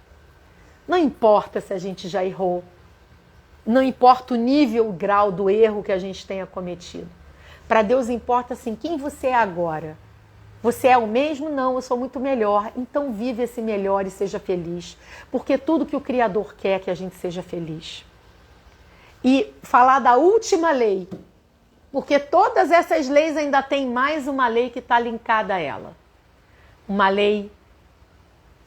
Não importa se a gente já errou. Não importa o nível, o grau do erro que a gente tenha cometido. Para Deus importa assim, quem você é agora. Você é o mesmo? Não, eu sou muito melhor. Então vive esse melhor e seja feliz. Porque tudo que o Criador quer é que a gente seja feliz. E falar da última lei. Porque todas essas leis ainda tem mais uma lei que está linkada a ela. Uma lei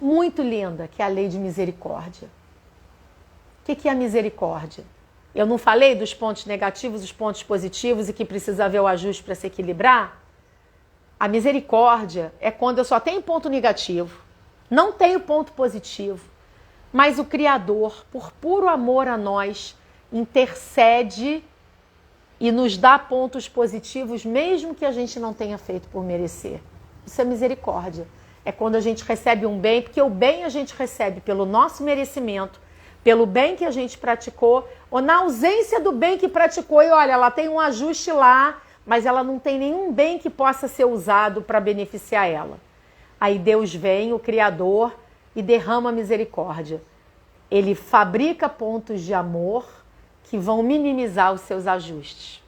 muito linda, que é a lei de misericórdia. O que é a misericórdia? Eu não falei dos pontos negativos, os pontos positivos e que precisa haver o ajuste para se equilibrar? A misericórdia é quando eu só tenho ponto negativo, não tenho ponto positivo, mas o Criador, por puro amor a nós, intercede e nos dá pontos positivos, mesmo que a gente não tenha feito por merecer. Isso é misericórdia. É quando a gente recebe um bem, porque o bem a gente recebe pelo nosso merecimento, pelo bem que a gente praticou, ou na ausência do bem que praticou, e olha, ela tem um ajuste lá, mas ela não tem nenhum bem que possa ser usado para beneficiar ela. Aí Deus vem, o Criador, e derrama misericórdia. Ele fabrica pontos de amor que vão minimizar os seus ajustes.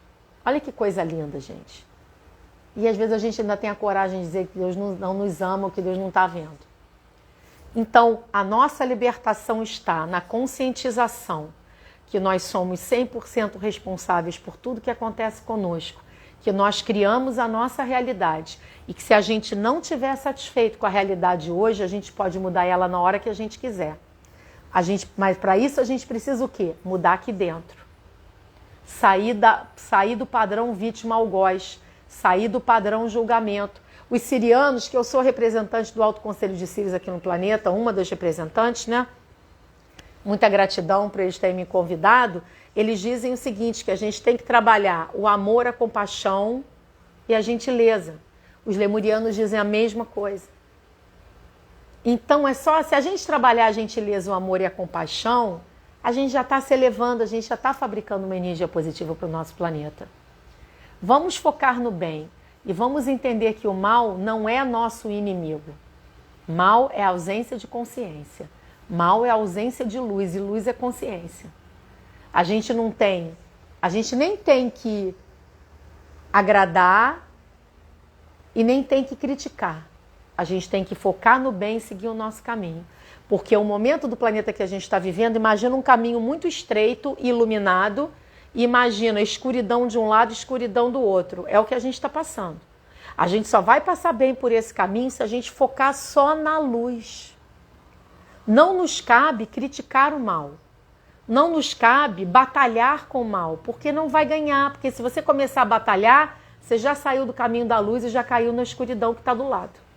Olha que coisa linda, gente. E às vezes a gente ainda tem a coragem de dizer que Deus não nos ama ou que Deus não está vendo. Então, a nossa libertação está na conscientização que nós somos 100% responsáveis por tudo que acontece conosco, que nós criamos a nossa realidade e que se a gente não estiver satisfeito com a realidade hoje, a gente pode mudar ela na hora que a gente quiser. Mas para isso a gente precisa o quê? Mudar aqui dentro. Sair do padrão vítima-algoz, sair do padrão julgamento. Os sirianos, que eu sou representante do Alto Conselho de Sírios aqui no planeta, uma das representantes, né? Muita gratidão por eles terem me convidado. Eles dizem o seguinte, que a gente tem que trabalhar o amor, a compaixão e a gentileza. Os lemurianos dizem a mesma coisa. Então é só, se a gente trabalhar a gentileza, o amor e a compaixão, a gente já está se elevando, a gente já está fabricando uma energia positiva para o nosso planeta. Vamos focar no bem e vamos entender que o mal não é nosso inimigo. Mal é ausência de consciência. Mal é ausência de luz e luz é consciência. A gente nem tem que agradar e nem tem que criticar. A gente tem que focar no bem e seguir o nosso caminho. Porque o momento do planeta que a gente está vivendo, imagina um caminho muito estreito e iluminado, e imagina escuridão de um lado e escuridão do outro. É o que a gente está passando. A gente só vai passar bem por esse caminho se a gente focar só na luz. Não nos cabe criticar o mal. Não nos cabe batalhar com o mal, porque não vai ganhar. Porque se você começar a batalhar, você já saiu do caminho da luz e já caiu na escuridão que está do lado.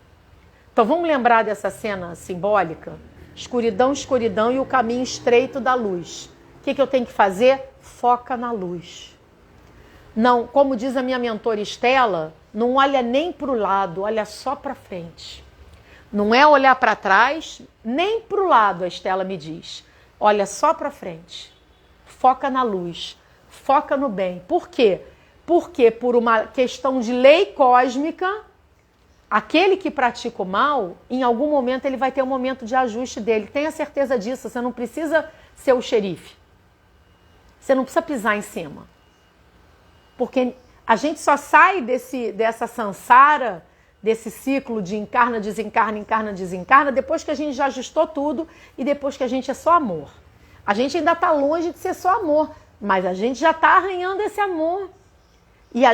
Então vamos lembrar dessa cena simbólica? Escuridão, escuridão e o caminho estreito da luz. O que eu tenho que fazer? Foca na luz. Não, como diz a minha mentora Estela, não olha nem para o lado, olha só para frente. Não é olhar para trás, nem para o lado, a Estela me diz. Olha só para frente. Foca na luz. Foca no bem. Por quê? Porque por uma questão de lei cósmica, aquele que pratica o mal, em algum momento ele vai ter um momento de ajuste dele. Tenha certeza disso, você não precisa ser o xerife. Você não precisa pisar em cima. Porque a gente só sai dessa sansara, desse ciclo de encarna, desencarna, encarna, desencarna, depois que a gente já ajustou tudo e depois que a gente é só amor. A gente ainda está longe de ser só amor, mas a gente já está arranhando esse amor. E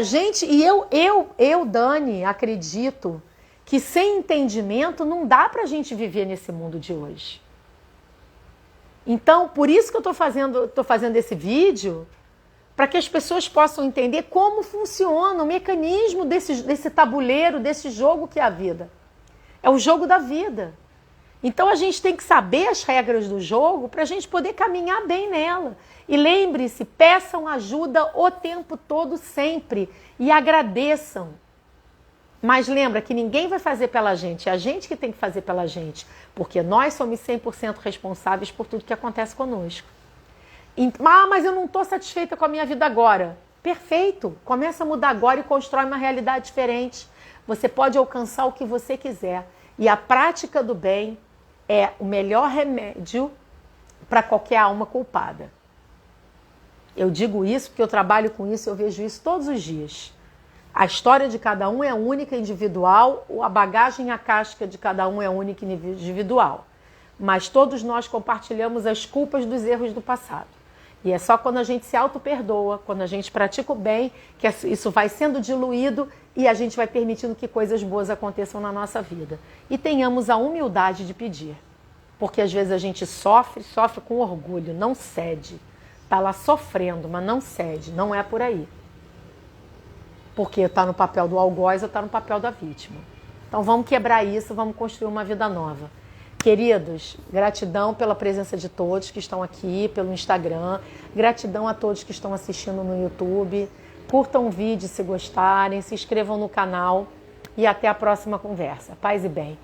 eu, Dani, acredito que sem entendimento não dá para a gente viver nesse mundo de hoje. Então, por isso que eu estou fazendo esse vídeo, para que as pessoas possam entender como funciona o mecanismo desse tabuleiro, desse jogo que é a vida. É o jogo da vida. Então a gente tem que saber as regras do jogo para a gente poder caminhar bem nela. E lembre-se, peçam ajuda o tempo todo, sempre. E agradeçam. Mas lembra que ninguém vai fazer pela gente, é a gente que tem que fazer pela gente. Porque nós somos 100% responsáveis por tudo que acontece conosco. Mas eu não estou satisfeita com a minha vida agora. Perfeito, começa a mudar agora e constrói uma realidade diferente. Você pode alcançar o que você quiser. E a prática do bem é o melhor remédio para qualquer alma culpada. Eu digo isso porque eu trabalho com isso, eu vejo isso todos os dias. A história de cada um é única, individual, a bagagem, a casca de cada um é única e individual. Mas todos nós compartilhamos as culpas dos erros do passado. E é só quando a gente se auto-perdoa, quando a gente pratica o bem, que isso vai sendo diluído e a gente vai permitindo que coisas boas aconteçam na nossa vida. E tenhamos a humildade de pedir. Porque às vezes a gente sofre com orgulho, não cede. Está lá sofrendo, mas não cede, não é por aí. Porque está no papel do algoz ou está no papel da vítima. Então vamos quebrar isso, vamos construir uma vida nova. Queridos, gratidão pela presença de todos que estão aqui, pelo Instagram. Gratidão a todos que estão assistindo no YouTube. Curtam o vídeo se gostarem, se inscrevam no canal e até a próxima conversa. Paz e bem.